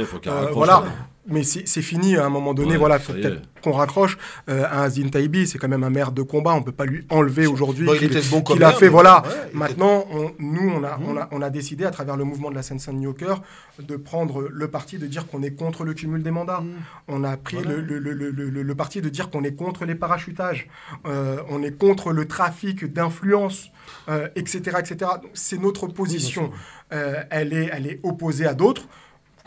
Mais c'est fini à un moment donné. Il faut peut-être qu'on raccroche. Un Azine Taïbi, c'est quand même un maire de combat. On ne peut pas lui enlever aujourd'hui qu'il a fait. Maintenant, on a décidé, à travers le mouvement de la Seine-Saint-Denis au cœur, de prendre le parti de dire qu'on est contre le cumul des mandats. On a pris le parti de dire qu'on est contre les parachutages. On est contre le trafic d'influence, etc., etc. Donc, c'est notre position. Elle est opposée à d'autres.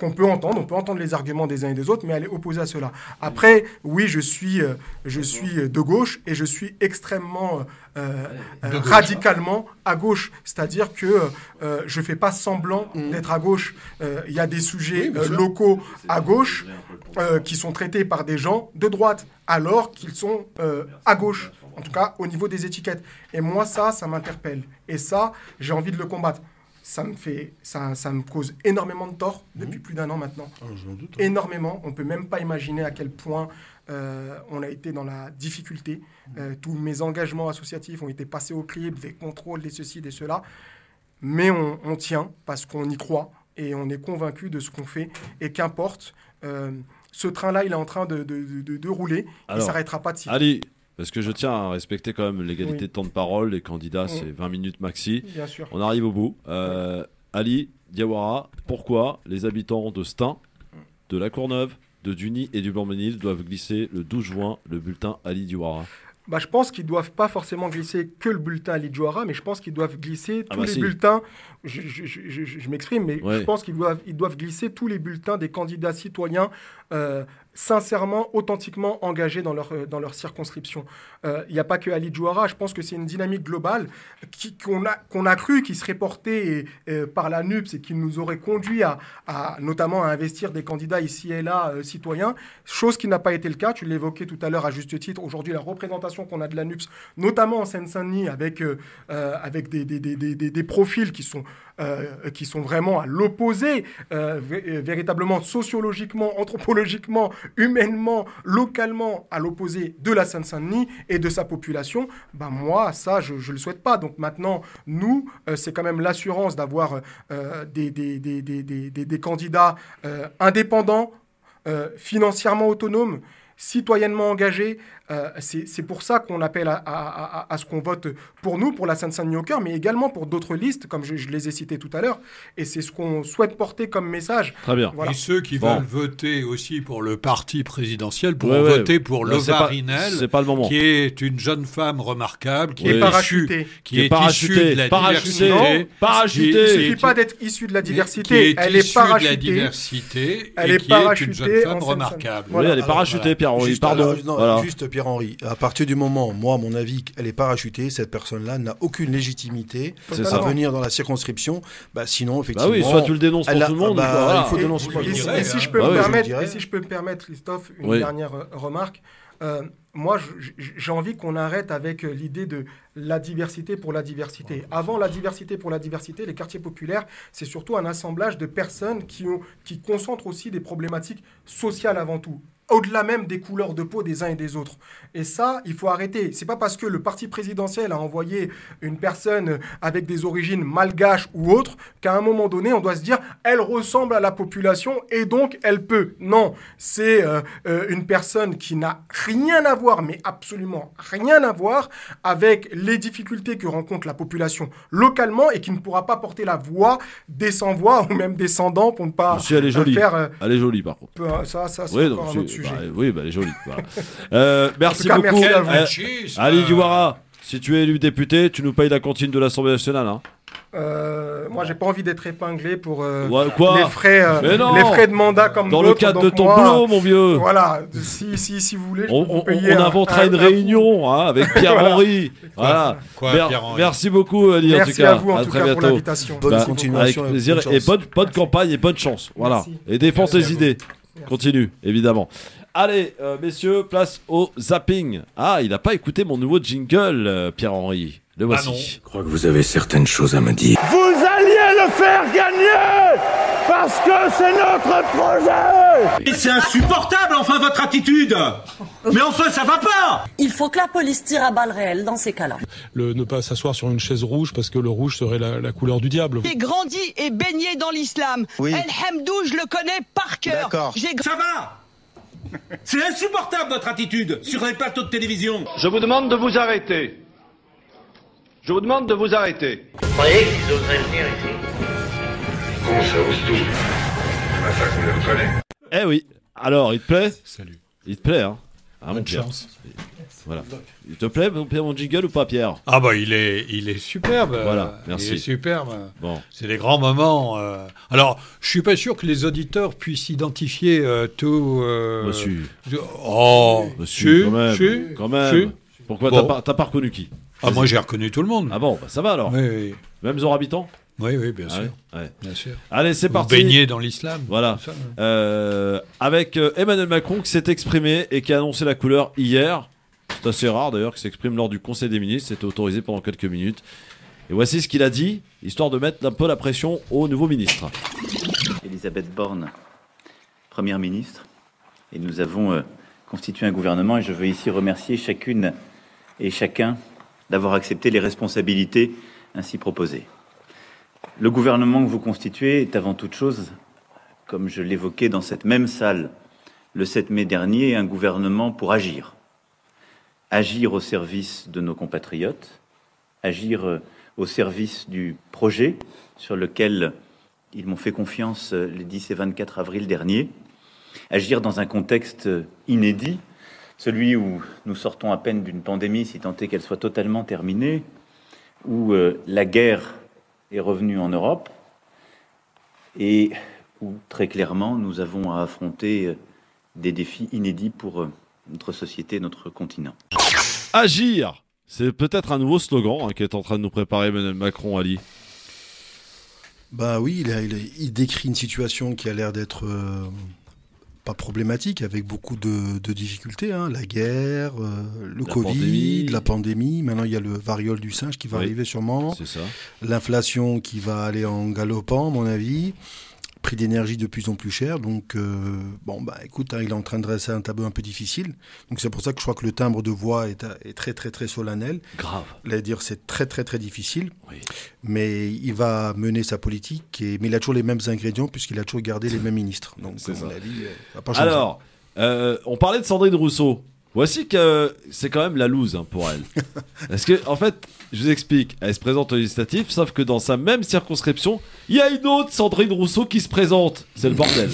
On peut entendre les arguments des uns et des autres, mais elle est opposée à cela. Après, oui, je suis de gauche et je suis extrêmement radicalement à gauche. C'est-à-dire que je ne fais pas semblant d'être à gauche. Il y a des sujets locaux à gauche qui sont traités par des gens de droite, alors qu'ils sont à gauche, en tout cas au niveau des étiquettes. Et moi, ça m'interpelle. Et ça, j'ai envie de le combattre. Ça me cause énormément de tort depuis plus d'1 an maintenant. Énormément. On ne peut même pas imaginer à quel point on a été dans la difficulté. Tous mes engagements associatifs ont été passés au crible, des contrôles, des ceci, des cela. Mais on tient parce qu'on y croit et on est convaincu de ce qu'on fait. Et qu'importe, ce train-là, il est en train de rouler. Il ne s'arrêtera pas de s'y. Allez. Parce que je tiens à respecter quand même l'égalité de temps de parole. Les candidats, c'est 20 minutes maxi. Bien sûr. On arrive au bout. Ali Diawara, pourquoi les habitants de Stein, de La Courneuve, de Duny et du Blanc-Ménil doivent glisser le 12 juin le bulletin Ali Diawara? Je pense qu'ils ne doivent pas forcément glisser que le bulletin Ali Diawara, mais je pense qu'ils doivent glisser tous les bulletins. Je m'exprime, mais je pense qu'ils doivent glisser tous les bulletins des candidats citoyens sincèrement, authentiquement engagés dans leur circonscription. Il n'y a pas que Ali Diawara, je pense que c'est une dynamique globale qu'on a cru qui serait portée par la NUPS et qui nous aurait conduit notamment à investir des candidats ici et là citoyens, chose qui n'a pas été le cas. Tu l'évoquais tout à l'heure à juste titre. Aujourd'hui, la représentation qu'on a de la NUPS, notamment en Seine-Saint-Denis, avec des profils qui sont qui sont vraiment à l'opposé, véritablement sociologiquement, anthropologiquement, humainement, localement, à l'opposé de la Seine-Saint-Denis et de sa population, moi, ça, je ne le souhaite pas. Donc maintenant, nous, c'est quand même l'assurance d'avoir des candidats indépendants, financièrement autonomes, citoyennement engagés. C'est pour ça qu'on appelle à ce qu'on vote pour nous, pour la Seine-Saint-Denis au cœur, mais également pour d'autres listes, comme je les ai citées tout à l'heure. Et c'est ce qu'on souhaite porter comme message. Très bien. Voilà. Et ceux qui veulent voter aussi pour le parti présidentiel pourront voter pour Lova Rinel, qui est une jeune femme remarquable, qui est parachutée, qui est issue de la diversité. Il ne suffit pas d'être issue de la diversité, elle est parachutée. Elle est parachutée, une jeune femme remarquable. Oui, elle est parachutée, Pierre-Henri. Pardon. Juste Pierre-Henri, à partir du moment, moi, à mon avis, qu'elle est parachutée, cette personne-là n'a aucune légitimité à venir dans la circonscription. Sinon, effectivement... oui, soit tu le dénonces pour tout le monde. Il faut dénoncer. Et si je peux me permettre, Christophe, une dernière remarque. Moi, j'ai envie qu'on arrête avec l'idée de la diversité pour la diversité. Avant la diversité pour la diversité, les quartiers populaires, c'est surtout un assemblage de personnes qui concentrent aussi des problématiques sociales avant tout, au-delà même des couleurs de peau des uns et des autres. Et ça, il faut arrêter. C'est pas parce que le parti présidentiel a envoyé une personne avec des origines malgaches ou autres qu'à un moment donné, on doit se dire elle ressemble à la population et donc elle peut. Non, c'est une personne qui n'a rien à voir, mais absolument rien à voir avec les difficultés que rencontre la population localement et qui ne pourra pas porter la voix des sans-voix ou même des sans-dents pour ne pas elle est jolie. faire... Elle est jolie, par contre. Ça c'est encore un autre sujet. Elle est jolie. Voilà. Merci beaucoup. Ali Diawara, si tu es élu député, tu nous payes la cantine de l'Assemblée nationale. Hein. Moi, j'ai pas envie d'être épinglé pour quoi les frais de mandat comme dans le cadre de ton boulot, mon vieux. Voilà, si vous voulez, on inventera une réunion avec Pierre-Henri. Voilà. Merci beaucoup, Ali. Merci en à vous, en tout cas, pour l'invitation. Bonne continuation. Avec plaisir et bonne campagne et bonne chance. Voilà. Et défends tes idées. Continue, évidemment. Allez, messieurs, place au zapping. Ah, il n'a pas écouté mon nouveau jingle, Pierre-Henri. Le voici. Je crois que vous avez certaines choses à me dire. Vous alliez le faire gagner parce que c'est notre projet. Et c'est insupportable, enfin, votre attitude. Mais enfin, ça va pas. Il faut que la police tire à balles réelles dans ces cas-là. Ne pas s'asseoir sur une chaise rouge parce que le rouge serait la couleur du diable. J'ai grandi et baigné dans l'islam. Oui. El Hamdou, je le connais par cœur. D'accord. Ça va. C'est insupportable, votre attitude sur les plateaux de télévision. Je vous demande de vous arrêter. Je vous demande de vous arrêter. Vous croyez qu'ils oseraient venir ici? Bon, ça ose tout. C'est ça qu'on les reconnaît. Eh oui. Alors, il te plaît? Salut. Il te plaît, hein? Bonne chance. Voilà. Il te plaît, mon jingle ou pas, Pierre? Ah il est superbe. Voilà, merci. Il est superbe. Bon. C'est des grands moments. Alors, je suis pas sûr que les auditeurs puissent identifier tout. Monsieur. Monsieur, quand même. Pourquoi t'as pas reconnu qui? Moi j'ai reconnu tout le monde. Ah bon, ça va alors. Oui. Même Zor Habitant? Oui, bien sûr. Ouais. Bien sûr. Allez, c'est parti. Baigné dans l'islam. Voilà. Avec Emmanuel Macron qui s'est exprimé et qui a annoncé la couleur hier. C'est assez rare d'ailleurs qu'il s'exprime lors du Conseil des ministres. C'était autorisé pendant quelques minutes. Et voici ce qu'il a dit, histoire de mettre un peu la pression au nouveau ministre. Elisabeth Borne, Première ministre. Et nous avons constitué un gouvernement. Et je veux ici remercier chacune et chacun d'avoir accepté les responsabilités ainsi proposées. Le gouvernement que vous constituez est avant toute chose, comme je l'évoquais dans cette même salle le 7 mai dernier, un gouvernement pour agir. Agir au service de nos compatriotes, agir au service du projet sur lequel ils m'ont fait confiance les 10 et 24 avril dernier, agir dans un contexte inédit, celui où nous sortons à peine d'une pandémie, si tant est qu'elle soit totalement terminée, où la guerre est revenue en Europe et où, très clairement, nous avons à affronter des défis inédits pour notre société, notre continent. Agir, c'est peut-être un nouveau slogan qui est en train de nous préparer Emmanuel Macron, Ali. Oui, il décrit une situation qui a l'air d'être pas problématique, avec beaucoup de difficultés. Hein. La guerre, le Covid, pandémie. la pandémie. Maintenant, il y a le variole du singe qui va arriver sûrement. C'est ça. L'inflation qui va aller en galopant, à mon avis. Prix d'énergie de plus en plus cher. Donc, écoute, hein, il est en train de dresser un tableau un peu difficile. Donc, c'est pour ça que je crois que le timbre de voix est très, très, très solennel. Grave. C'est-à-dire, c'est très, très, très difficile. Oui. Mais il va mener sa politique. Mais il a toujours les mêmes ingrédients puisqu'il a toujours gardé les mêmes ministres. Donc, C'est à mon ça. avis, va pas changer. Alors, on parlait de Sandrine Rousseau. Voici que c'est quand même la loose pour elle. Parce que, en fait, je vous explique, elle se présente aux législatives, sauf que dans sa même circonscription, il y a une autre Sandrine Rousseau qui se présente. C'est le bordel.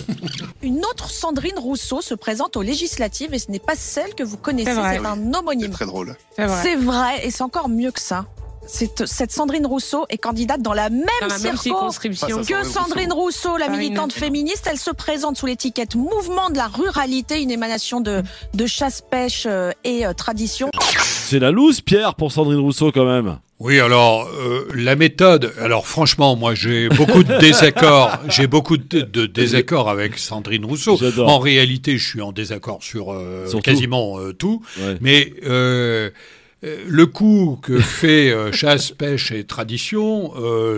Une autre Sandrine Rousseau se présente aux législatives et ce n'est pas celle que vous connaissez, c'est un homonyme. C'est très drôle. C'est vrai, et c'est encore mieux que ça. Cette Sandrine Rousseau est candidate dans la même circonscription que Sandrine Rousseau, la militante féministe. Elle se présente sous l'étiquette Mouvement de la ruralité, une émanation de chasse-pêche et tradition. C'est la loose, Pierre, pour Sandrine Rousseau, quand même. Oui, alors, la méthode... Alors, franchement, moi, j'ai beaucoup de désaccords. J'ai beaucoup de désaccords avec Sandrine Rousseau. J'adore. En réalité, je suis en désaccord sur quasiment tout. Ouais. Mais... le coup que fait chasse, pêche et tradition,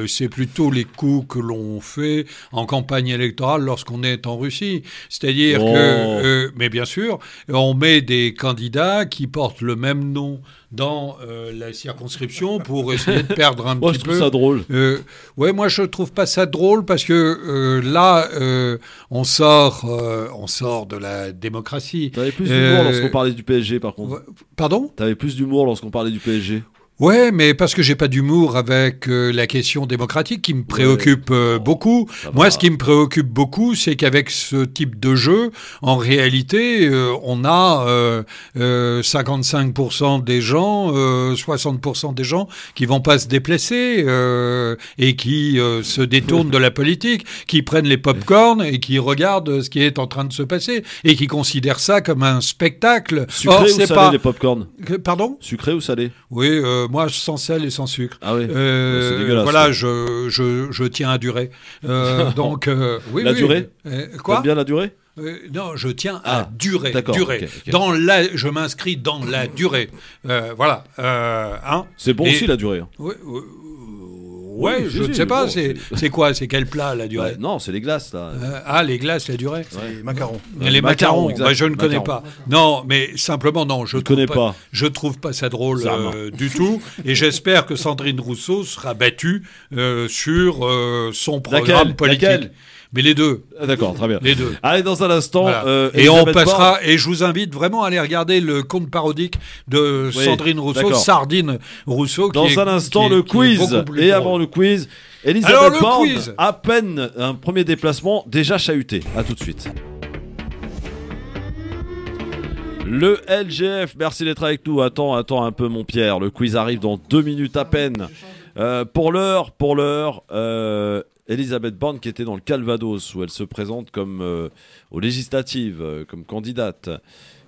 c'est plutôt les coups que l'on fait en campagne électorale lorsqu'on est en Russie. C'est-à-dire que, mais bien sûr, on met des candidats qui portent le même nom dans la circonscription pour essayer de perdre un petit peu. Je trouve ça drôle. Ouais, moi je trouve pas ça drôle parce que là, on sort de la démocratie. T'avais plus d'humour lorsqu'on parlait du PSG, par contre. Pardon ? T'avais plus d'humour lorsqu'on parlait du PSG. Ouais, mais parce que j'ai pas d'humour avec la question démocratique qui me préoccupe beaucoup. Moi, ce qui me préoccupe beaucoup, c'est qu'avec ce type de jeu, en réalité, on a 55% des gens, 60% des gens qui vont pas se déplacer et qui se détournent de la politique, qui prennent les pop-corn et qui regardent ce qui est en train de se passer et qui considèrent ça comme un spectacle. Sucré ou salé, les pop-corn ? Pardon ? Sucré ou salé ? Oui, moi, sans sel et sans sucre. Ah oui, c'est dégueulasse. Voilà, je tiens à durer. Donc, oui. La durée ? Quoi ? T'aimes bien la durée ? Non, je tiens à durer. D'accord, durer. okay. Je m'inscris dans la durée. Voilà. Hein ? C'est bon aussi, la durée. Ouais, je ne sais pas, c'est quoi ? C'est quel plat, la durée ? Non, c'est les glaces, là. Les glaces, la durée ? Les macarons. Les macarons, je ne connais pas. Non, mais simplement, non, je trouve pas ça drôle du tout. Et j'espère que Sandrine Rousseau sera battue sur son programme politique. Laquelle ? Mais les deux. D'accord, très bien. Les deux. Allez, dans un instant. Voilà. Et on passera. Et je vous invite vraiment à aller regarder le conte parodique de Sandrine Rousseau, Sardine Rousseau. Dans un instant, le quiz. Et avant le quiz, Elisabeth Borne, à peine un premier déplacement, déjà chahuté. À tout de suite. Le LGF, merci d'être avec nous. Attends un peu, mon Pierre. Le quiz arrive dans 2 minutes à peine. Pour l'heure, Elisabeth Borne qui était dans le Calvados où elle se présente comme aux législatives comme candidate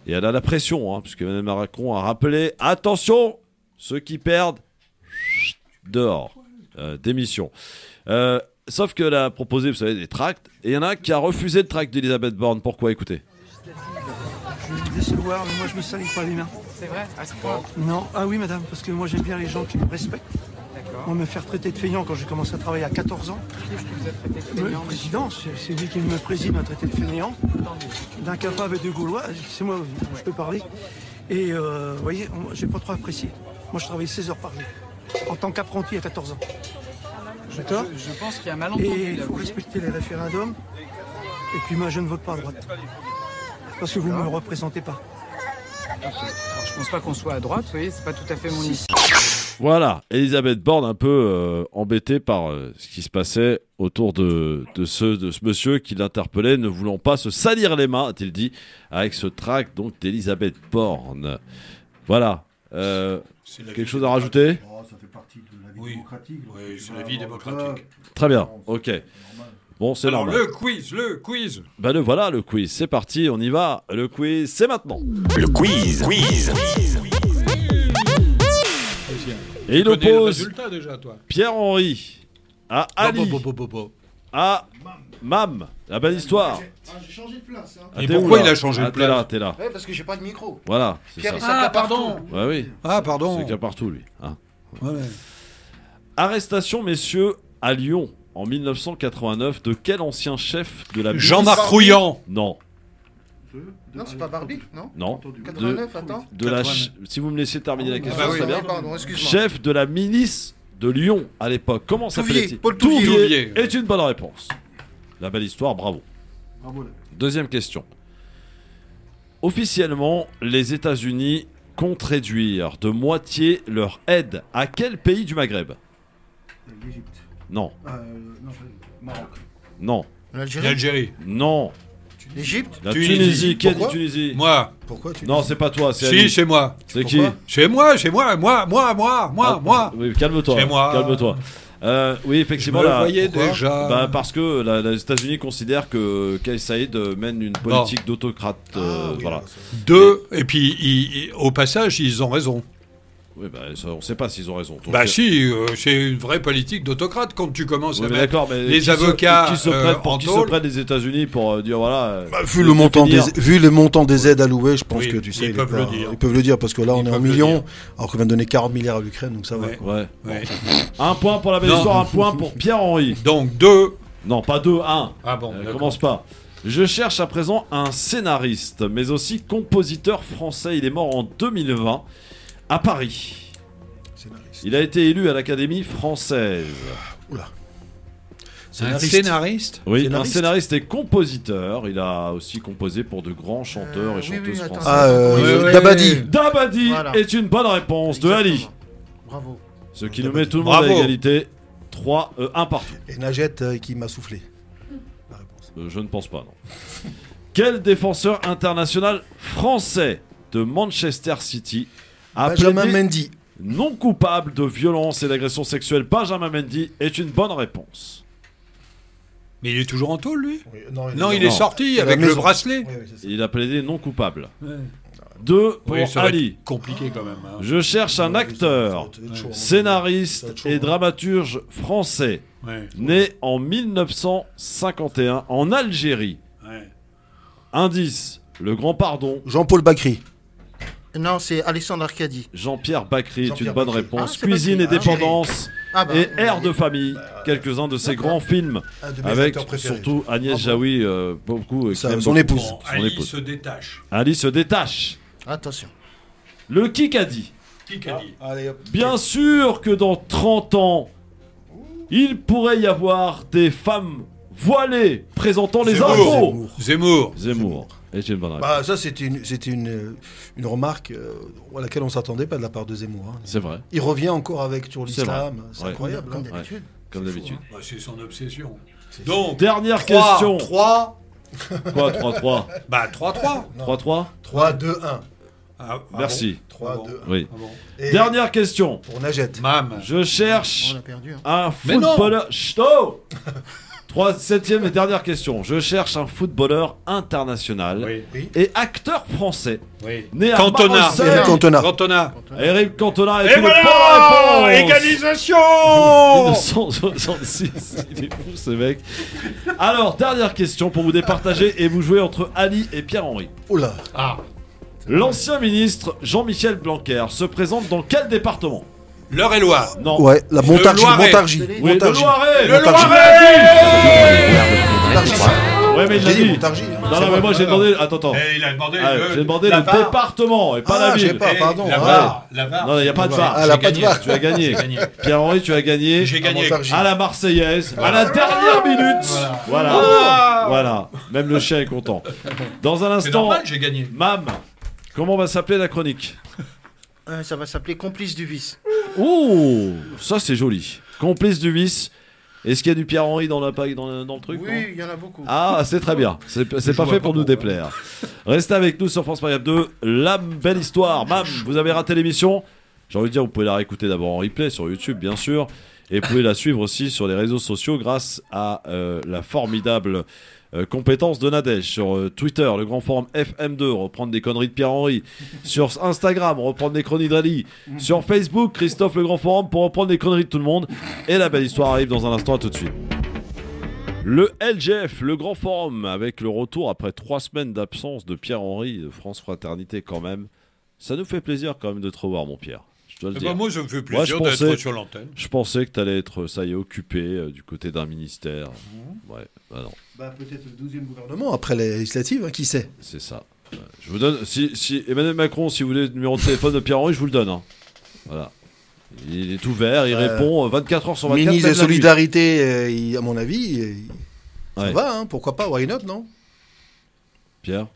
et elle a la pression puisque Emmanuel Macron a rappelé attention, ceux qui perdent dehors, démission. Sauf qu'elle a proposé, vous savez, des tracts et il y en a un qui a refusé le tract d'Elisabeth Borne. Pourquoi ? Écoutez. Je vais vous décevoir, mais moi je me salis pas les mains. C'est vrai ? À ce point ? Non, ah oui madame, parce que moi j'aime bien les gens qui me respectent. Moi, me faire traiter de feignant quand j'ai commencé à travailler à 14 ans. Qu'est-ce que vous êtes traité de feignant ? Le président, c'est lui qui me préside, m'a traité de feignant. D'incapable et de gaulois, c'est moi, je peux parler. Et vous voyez, j'ai pas trop apprécié. Moi, je travaille 16 heures par jour, en tant qu'apprenti à 14 ans. D'accord ? Je pense qu'il y a un malentendu. Et il faut respecter les référendums. Et puis moi, je ne vote pas à droite. Parce que vous ne me représentez pas. Alors, je pense pas qu'on soit à droite, vous voyez, c'est pas tout à fait mon idée. Voilà, Elisabeth Borne un peu embêtée par ce qui se passait autour de ce monsieur qui l'interpellait, ne voulant pas se salir les mains, a-t-il dit, avec ce tract donc d'Elisabeth Borne. Voilà. Quelque chose à rajouter ? Ça fait partie de la vie démocratique. Oui, c'est la vie démocratique. Très bien, ok. Bon, c'est alors, normal. Le quiz. Ben voilà, le quiz, c'est parti, on y va. Le quiz, c'est maintenant. Le quiz. Et il oppose résultat déjà, toi. Pierre-Henri à Ali. à Mam. La belle histoire. J'ai changé de place. Hein. Et pourquoi il a changé de place? T'es là. Ouais, parce que j'ai pas de micro. Voilà, c'est Pierre, ça. Ah, pardon. Ouais, oui. Ah, pardon. C'est qu'à partout, lui. Hein. Ouais. Arrestation, messieurs, à Lyon, en 1989, de quel ancien chef de la milice Jean-Marc Rouillant. Non. Non, c'est pas Barbie, non Non. 89, attends. Si vous me laissez terminer la question, bah oui, très bien. pardon, excuse-moi. Chef de la milice de Lyon à l'époque. Comment s'appelait-il? Paul Touvier. Est une bonne réponse. La belle histoire, bravo. Deuxième question. Officiellement, les États-Unis comptent réduire de moitié leur aide à quel pays du Maghreb? L'Égypte. Non. Maroc. Non. L'Algérie. Non. L'Égypte. La Tunisie. Qui a dit Tunisie? Moi. Pourquoi tu Non, c'est pas toi. C'est Si, Ali. c'est moi. C'est qui? C'est moi. Moi. Oui, calme-toi. C'est moi. Calme-toi. Oui, effectivement. Je me voyais déjà. Bah, parce que les États-Unis considèrent que Kais Saïd mène une politique d'autocrate. Voilà. Et puis, au passage, ils ont raison. Oui, bah, ça, on ne sait pas s'ils ont raison. Donc, bah si, c'est une vraie politique d'autocrate quand tu commences à mettre les avocats qui se prennent les États-Unis pour dire voilà. Bah, vu le montant des aides allouées, je pense que tu sais, ils peuvent le dire parce que là on est en millions, alors qu'on vient de donner 40 milliards à l'Ukraine, donc ça va. Ouais. Un point pour la belle histoire, un point pour Pierre-Henri. Donc 2. Non, pas 2, 1. Ah bon. Commence pas. Je cherche à présent un scénariste, mais aussi compositeur français. Il est mort en 2020. À Paris. Il a été élu à l'Académie française. Oula. Un scénariste? Oui, un scénariste et compositeur. Il a aussi composé pour de grands chanteurs et chanteuses françaises. Dabadi. Dabadi est une bonne réponse de Ali. Bravo. Ce qui nous met tout le monde à égalité. 1 partout. Et Najet qui m'a soufflé. La réponse. Je ne pense pas, non. Quel défenseur international français de Manchester City a Benjamin plaidé Mendy. Non coupable de violence et d'agression sexuelle? Benjamin Mendy est une bonne réponse. Mais il est toujours en tôle, lui? Non, il est sorti avec le bracelet. Il a plaidé non coupable. 2 pour Ali. Compliqué quand même. Hein. Je cherche un acteur, scénariste et dramaturge français, né en 1951 en Algérie. Indice, le grand pardon. Jean-Paul Bacry. Non, c'est Alexandre Arcadi. Jean-Pierre Bacry est une bonne réponse. Cuisine et dépendance et Air de famille. Quelques-uns de ses grands films. Avec surtout Agnès Jaoui, beaucoup. Son épouse. Ali se détache. Ali se détache. Attention. Le Kikadi. Kikadi. Bien sûr que dans 30 ans, il pourrait y avoir des femmes voilées présentant les infos. Zemmour. Et une bonne réponse. Bah, ça, c'était une remarque à laquelle on ne s'attendait pas de la part de Zemmour. Hein. C'est vrai. Il revient encore avec sur l'islam. C'est incroyable. Comme d'habitude. Comme d'habitude. Bah, c'est son obsession. Donc, dernière question. 3. Quoi, 3-3? Bah, 3-3. 3-3. 3-2-1. Merci. 3-2-1. Oui. Dernière question. Pour Najet. Mam. Je cherche On a perdu. un footballeur. Ch'to 7e et dernière question. Je cherche un footballeur international et acteur français né à Marseille. Eric Cantona. Eric Cantona est et une voilà bonne réponse. Égalisation 1966. Il est fou ce mec. Alors, dernière question pour vous départager et vous jouez entre Ali et Pierre-Henri. Oh là. L'ancien ministre Jean-Michel Blanquer se présente dans quel département? L'Eure-et-Loire. Non. Ouais, la Montargis. Oui, le Loiret. Le Loiret. Ouais, mais il l'a dit. Non, mais moi j'ai demandé. Attends. Il a demandé. J'ai demandé le département et pas la ville. Pardon. La VAR. Non, il n'y a pas de VAR. Ah, la pas de VAR. Tu as gagné. Pierre-Henri, tu as gagné. J'ai gagné. À la Marseillaise. À la dernière minute. Voilà. Même le chien est content. Dans un instant. C'est normal, j'ai gagné. Mam, comment va s'appeler la chronique? Ça va s'appeler Complice du vice. Oh, ça c'est joli. Complice du vice. Est-ce qu'il y a du Pierre-Henri dans le truc? Oui, il y en a beaucoup. Ah, c'est très bien. C'est pas fait pour nous déplaire. Restez avec nous sur France Maghreb 2. La belle histoire. Mam, vous avez raté l'émission. J'ai envie de dire, vous pouvez la réécouter d'abord en replay sur YouTube, bien sûr. Et vous pouvez la suivre aussi sur les réseaux sociaux grâce à la formidable compétence de Nadège. Sur Twitter, le grand forum FM2, reprendre des conneries de Pierre-Henri. Sur Instagram, reprendre des conneries d'Ali. Sur Facebook, Christophe le grand forum pour reprendre des conneries de tout le monde. Et la belle histoire arrive dans un instant, à tout de suite. Le LGF, le grand forum, avec le retour après 3 semaines d'absence de Pierre-Henri de France Fraternité quand même. Ça nous fait plaisir quand même de te revoir, mon Pierre. Je dois le dire. Moi, ça me fait plaisir d'être sur l'antenne. Je pensais que tu allais être, ça y est, occupé du côté d'un ministère. Ouais, bah non. Peut-être le 12e gouvernement après les législatives, qui sait. C'est ça. Ouais. Je vous donne, si Emmanuel Macron, si vous voulez le numéro de téléphone de Pierre-Henri, je vous le donne. Hein. Voilà. Il est ouvert, il répond 24 heures sur 24. Ministre de Solidarité, à mon avis, ça va, hein, pourquoi pas, why not, non Pierre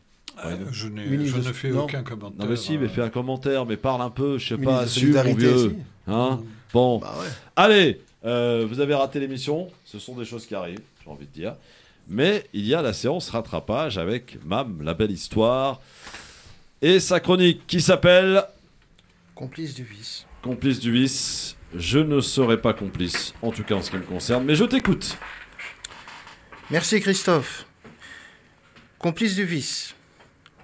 je ne fais aucun commentaire. Non mais si, mais fais un commentaire, mais parle un peu, je sais pas, assume mon vieux. Hein bon, ouais. Allez, vous avez raté l'émission, ce sont des choses qui arrivent, j'ai envie de dire. Mais il y a la séance rattrapage avec Mam, la belle histoire, et sa chronique qui s'appelle... Complice du vice. Complice du vice, je ne serai pas complice, en tout cas en ce qui me concerne, mais je t'écoute. Merci Christophe. Complice du vice.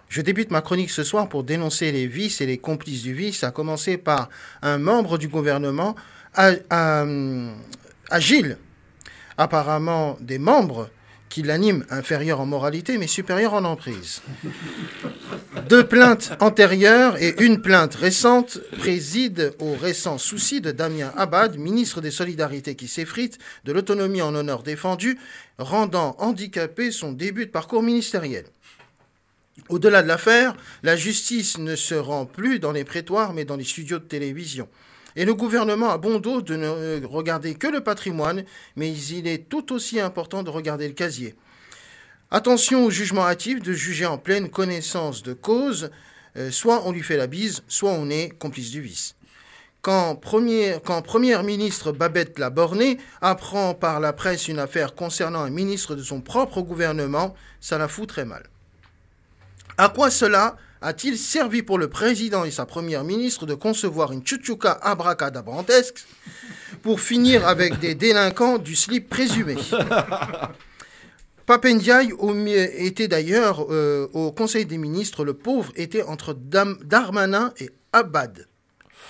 Je débute ma chronique ce soir pour dénoncer les vices et les complices du vice, à commencer par un membre du gouvernement, Agile. Apparemment des membres qui l'animent inférieurs en moralité mais supérieurs en emprise. 2 plaintes antérieures et une plainte récente président au récent souci de Damien Abad, ministre des Solidarités qui s'effrite de l'autonomie en honneur défendue, rendant handicapé son début de parcours ministériel. Au-delà de l'affaire, la justice ne se rend plus dans les prétoires mais dans les studios de télévision. Et le gouvernement a bon dos de ne regarder que le patrimoine, mais il est tout aussi important de regarder le casier. Attention au jugement hâtif, de juger en pleine connaissance de cause. Soit on lui fait la bise, soit on est complice du vice. Quand première ministre Babette Labornée apprend par la presse une affaire concernant un ministre de son propre gouvernement, ça la fout très mal. À quoi cela a-t-il servi pour le président et sa première ministre de concevoir une tchoutchouka abracadabrantesque pour finir avec des délinquants du slip présumé? Papendiaï était d'ailleurs au Conseil des ministres, le pauvre était entre Darmanin et Abad.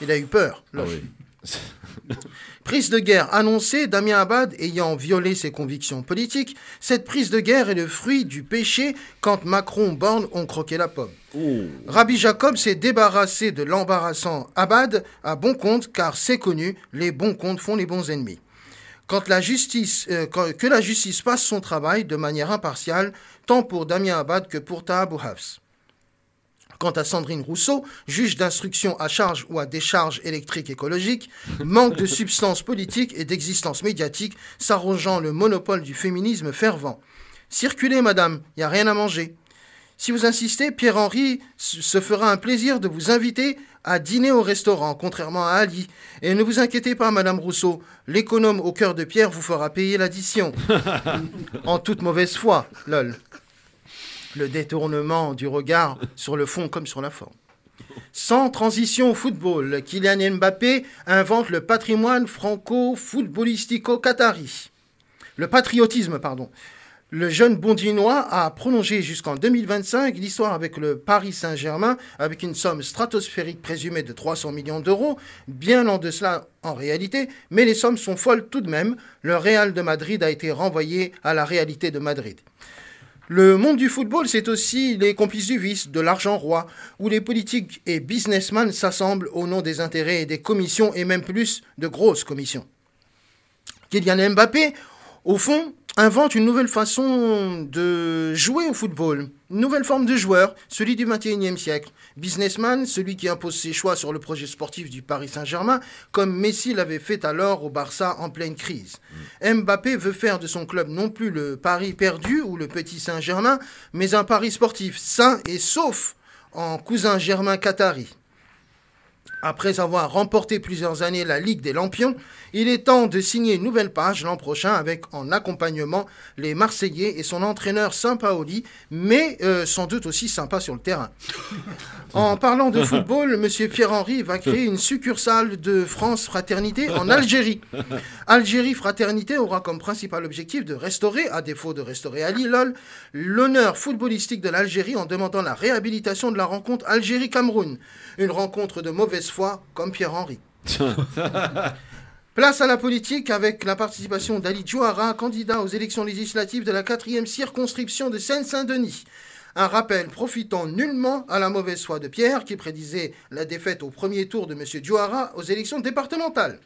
Il a eu peur. Ah oui. Prise de guerre annoncée, Damien Abad ayant violé ses convictions politiques. Cette prise de guerre est le fruit du péché quand Macron, Borne ont croqué la pomme. Oh. Rabbi Jacob s'est débarrassé de l'embarrassant Abad à bon compte, car c'est connu, les bons comptes font les bons ennemis. Que la justice fasse son travail de manière impartiale, tant pour Damien Abad que pour Taha Abou Hafs. Quant à Sandrine Rousseau, juge d'instruction à charge ou à décharge électrique écologique, manque de substance politique et d'existence médiatique, s'arrogeant le monopole du féminisme fervent. Circulez, madame, il n'y a rien à manger. Si vous insistez, Pierre-Henri se fera un plaisir de vous inviter à dîner au restaurant, contrairement à Ali. Et ne vous inquiétez pas, madame Rousseau, l'économe au cœur de pierre vous fera payer l'addition. En toute mauvaise foi, lol. Le détournement du regard sur le fond comme sur la forme. Sans transition au football, Kylian Mbappé invente le patrimoine franco-footballistico-qatari. Le patriotisme, pardon. Le jeune Bondinois a prolongé jusqu'en 2025 l'histoire avec le Paris Saint-Germain avec une somme stratosphérique présumée de 300 millions d'euros, bien en deçà en réalité, mais les sommes sont folles tout de même. Le Real de Madrid a été renvoyé à la réalité de Madrid. Le monde du football, c'est aussi les complices du vice, de l'argent roi, où les politiques et businessmen s'assemblent au nom des intérêts et des commissions, et même plus de grosses commissions. Kylian Mbappé, au fond, invente une nouvelle façon de jouer au football, une nouvelle forme de joueur, celui du XXIe siècle. Businessman, celui qui impose ses choix sur le projet sportif du Paris Saint-Germain, comme Messi l'avait fait alors au Barça en pleine crise. Mbappé veut faire de son club non plus le Paris perdu ou le petit Saint-Germain, mais un Paris sportif sain et sauf en cousin germain qatari. Après avoir remporté plusieurs années la Ligue des Lampions, il est temps de signer une nouvelle page l'an prochain avec en accompagnement les Marseillais et son entraîneur Sampaoli, mais sans doute aussi sympa sur le terrain. En parlant de football, M. Pierre-Henri va créer une succursale de France Fraternité en Algérie. Algérie Fraternité aura comme principal objectif de restaurer, à défaut de restaurer Ali Lol, l'honneur footballistique de l'Algérie en demandant la réhabilitation de la rencontre Algérie-Cameroun. Une rencontre de mauvaise foi comme Pierre-Henri. Place à la politique avec la participation d'Ali Djouara, candidat aux élections législatives de la 4e circonscription de Seine-Saint-Denis. Un rappel profitant nullement à la mauvaise foi de Pierre qui prédisait la défaite au premier tour de M. Djouara aux élections départementales.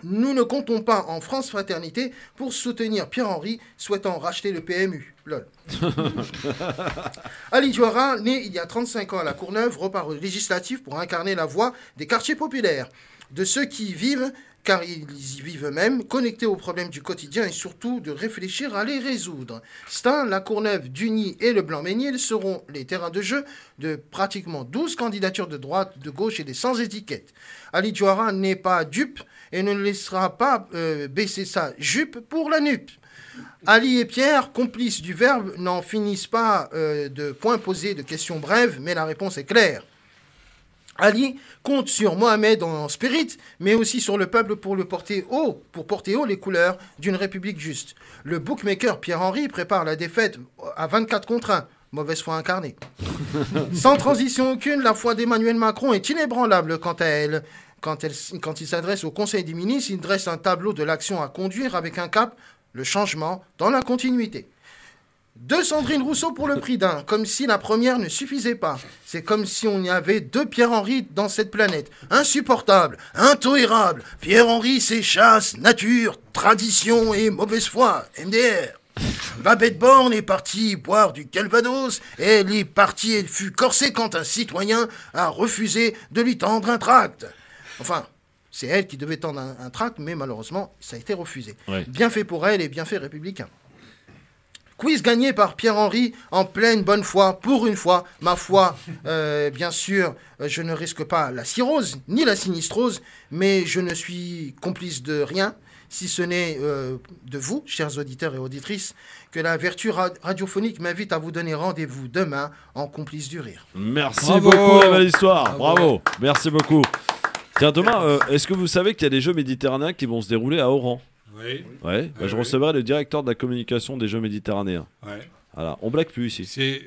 Nous ne comptons pas en France Fraternité pour soutenir Pierre-Henry souhaitant racheter le PMU. Lol. Ali Djouara, né il y a 35 ans à La Courneuve, repart aux législatives pour incarner la voix des quartiers populaires, de ceux qui y vivent, car ils y vivent eux-mêmes, connectés aux problèmes du quotidien et surtout de réfléchir à les résoudre. Stein, La Courneuve, Dugny et le Blanc-Ménil seront les terrains de jeu de pratiquement 12 candidatures de droite, de gauche et des sans étiquette. Ali Djouara n'est pas dupe et ne laissera pas baisser sa jupe pour la nupe. Ali et Pierre, complices du verbe, n'en finissent pas de points posés de questions brèves, mais la réponse est claire. Ali compte sur Mohamed en spirit, mais aussi sur le peuple pour porter haut les couleurs d'une république juste. Le bookmaker Pierre-Henry prépare la défaite à 24 contre 1. Mauvaise foi incarnée. Sans transition aucune, la foi d'Emmanuel Macron est inébranlable quant à elle. Quand il s'adresse au Conseil des ministres, il dresse un tableau de l'action à conduire avec un cap, le changement dans la continuité. 2 Sandrine Rousseau pour le prix d'un, comme si la première ne suffisait pas. C'est comme si on y avait 2 Pierre-Henry dans cette planète. Insupportable, intolérable. Pierre-Henry, c'est chasse, nature, tradition et mauvaise foi, MDR. Babette Borne est partie boire du Calvados et elle fut corsée quand un citoyen a refusé de lui tendre un tract. Enfin, c'est elle qui devait tendre un tract, mais malheureusement, ça a été refusé. Ouais. Bien fait pour elle et bien fait républicain. Quiz gagné par Pierre-Henry en pleine bonne foi, pour une fois. Ma foi, bien sûr, je ne risque pas la cirrhose ni la sinistrose, mais je ne suis complice de rien, si ce n'est de vous, chers auditeurs et auditrices, que la vertu radiophonique m'invite à vous donner rendez-vous demain en complice du rire. Merci beaucoup, la belle histoire. Bravo. Merci beaucoup. Tiens, demain, est-ce que vous savez qu'il y a des Jeux méditerranéens qui vont se dérouler à Oran ? Oui. Ouais. Je recevrai le directeur de la communication des Jeux méditerranéens. Ouais. Voilà, on blague plus ici.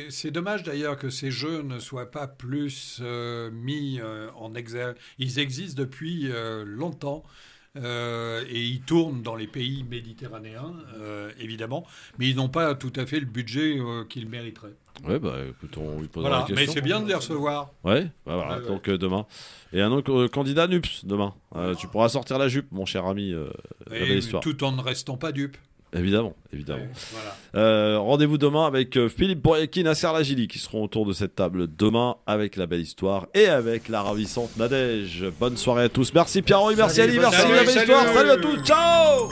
C'est dommage d'ailleurs que ces jeux ne soient pas plus mis en exergue. Ils existent depuis longtemps. Et ils tournent dans les pays méditerranéens, évidemment, mais ils n'ont pas tout à fait le budget qu'ils mériteraient. Ouais, bah écoute, on lui posera la question. Mais c'est bien de les recevoir. Ouais, bah, voilà, donc demain. Et un autre candidat NUPS demain. Tu pourras sortir la jupe, mon cher ami. Tout en ne restant pas dupe. Évidemment. Ouais, voilà. Rendez-vous demain avec Philippe Bourriaki et Nasser Lagili qui seront autour de cette table demain avec la belle histoire et avec la ravissante Nadège. Bonne soirée à tous. Merci Pierre-Henry, merci Ali, merci la belle histoire. Salut à tous, ciao.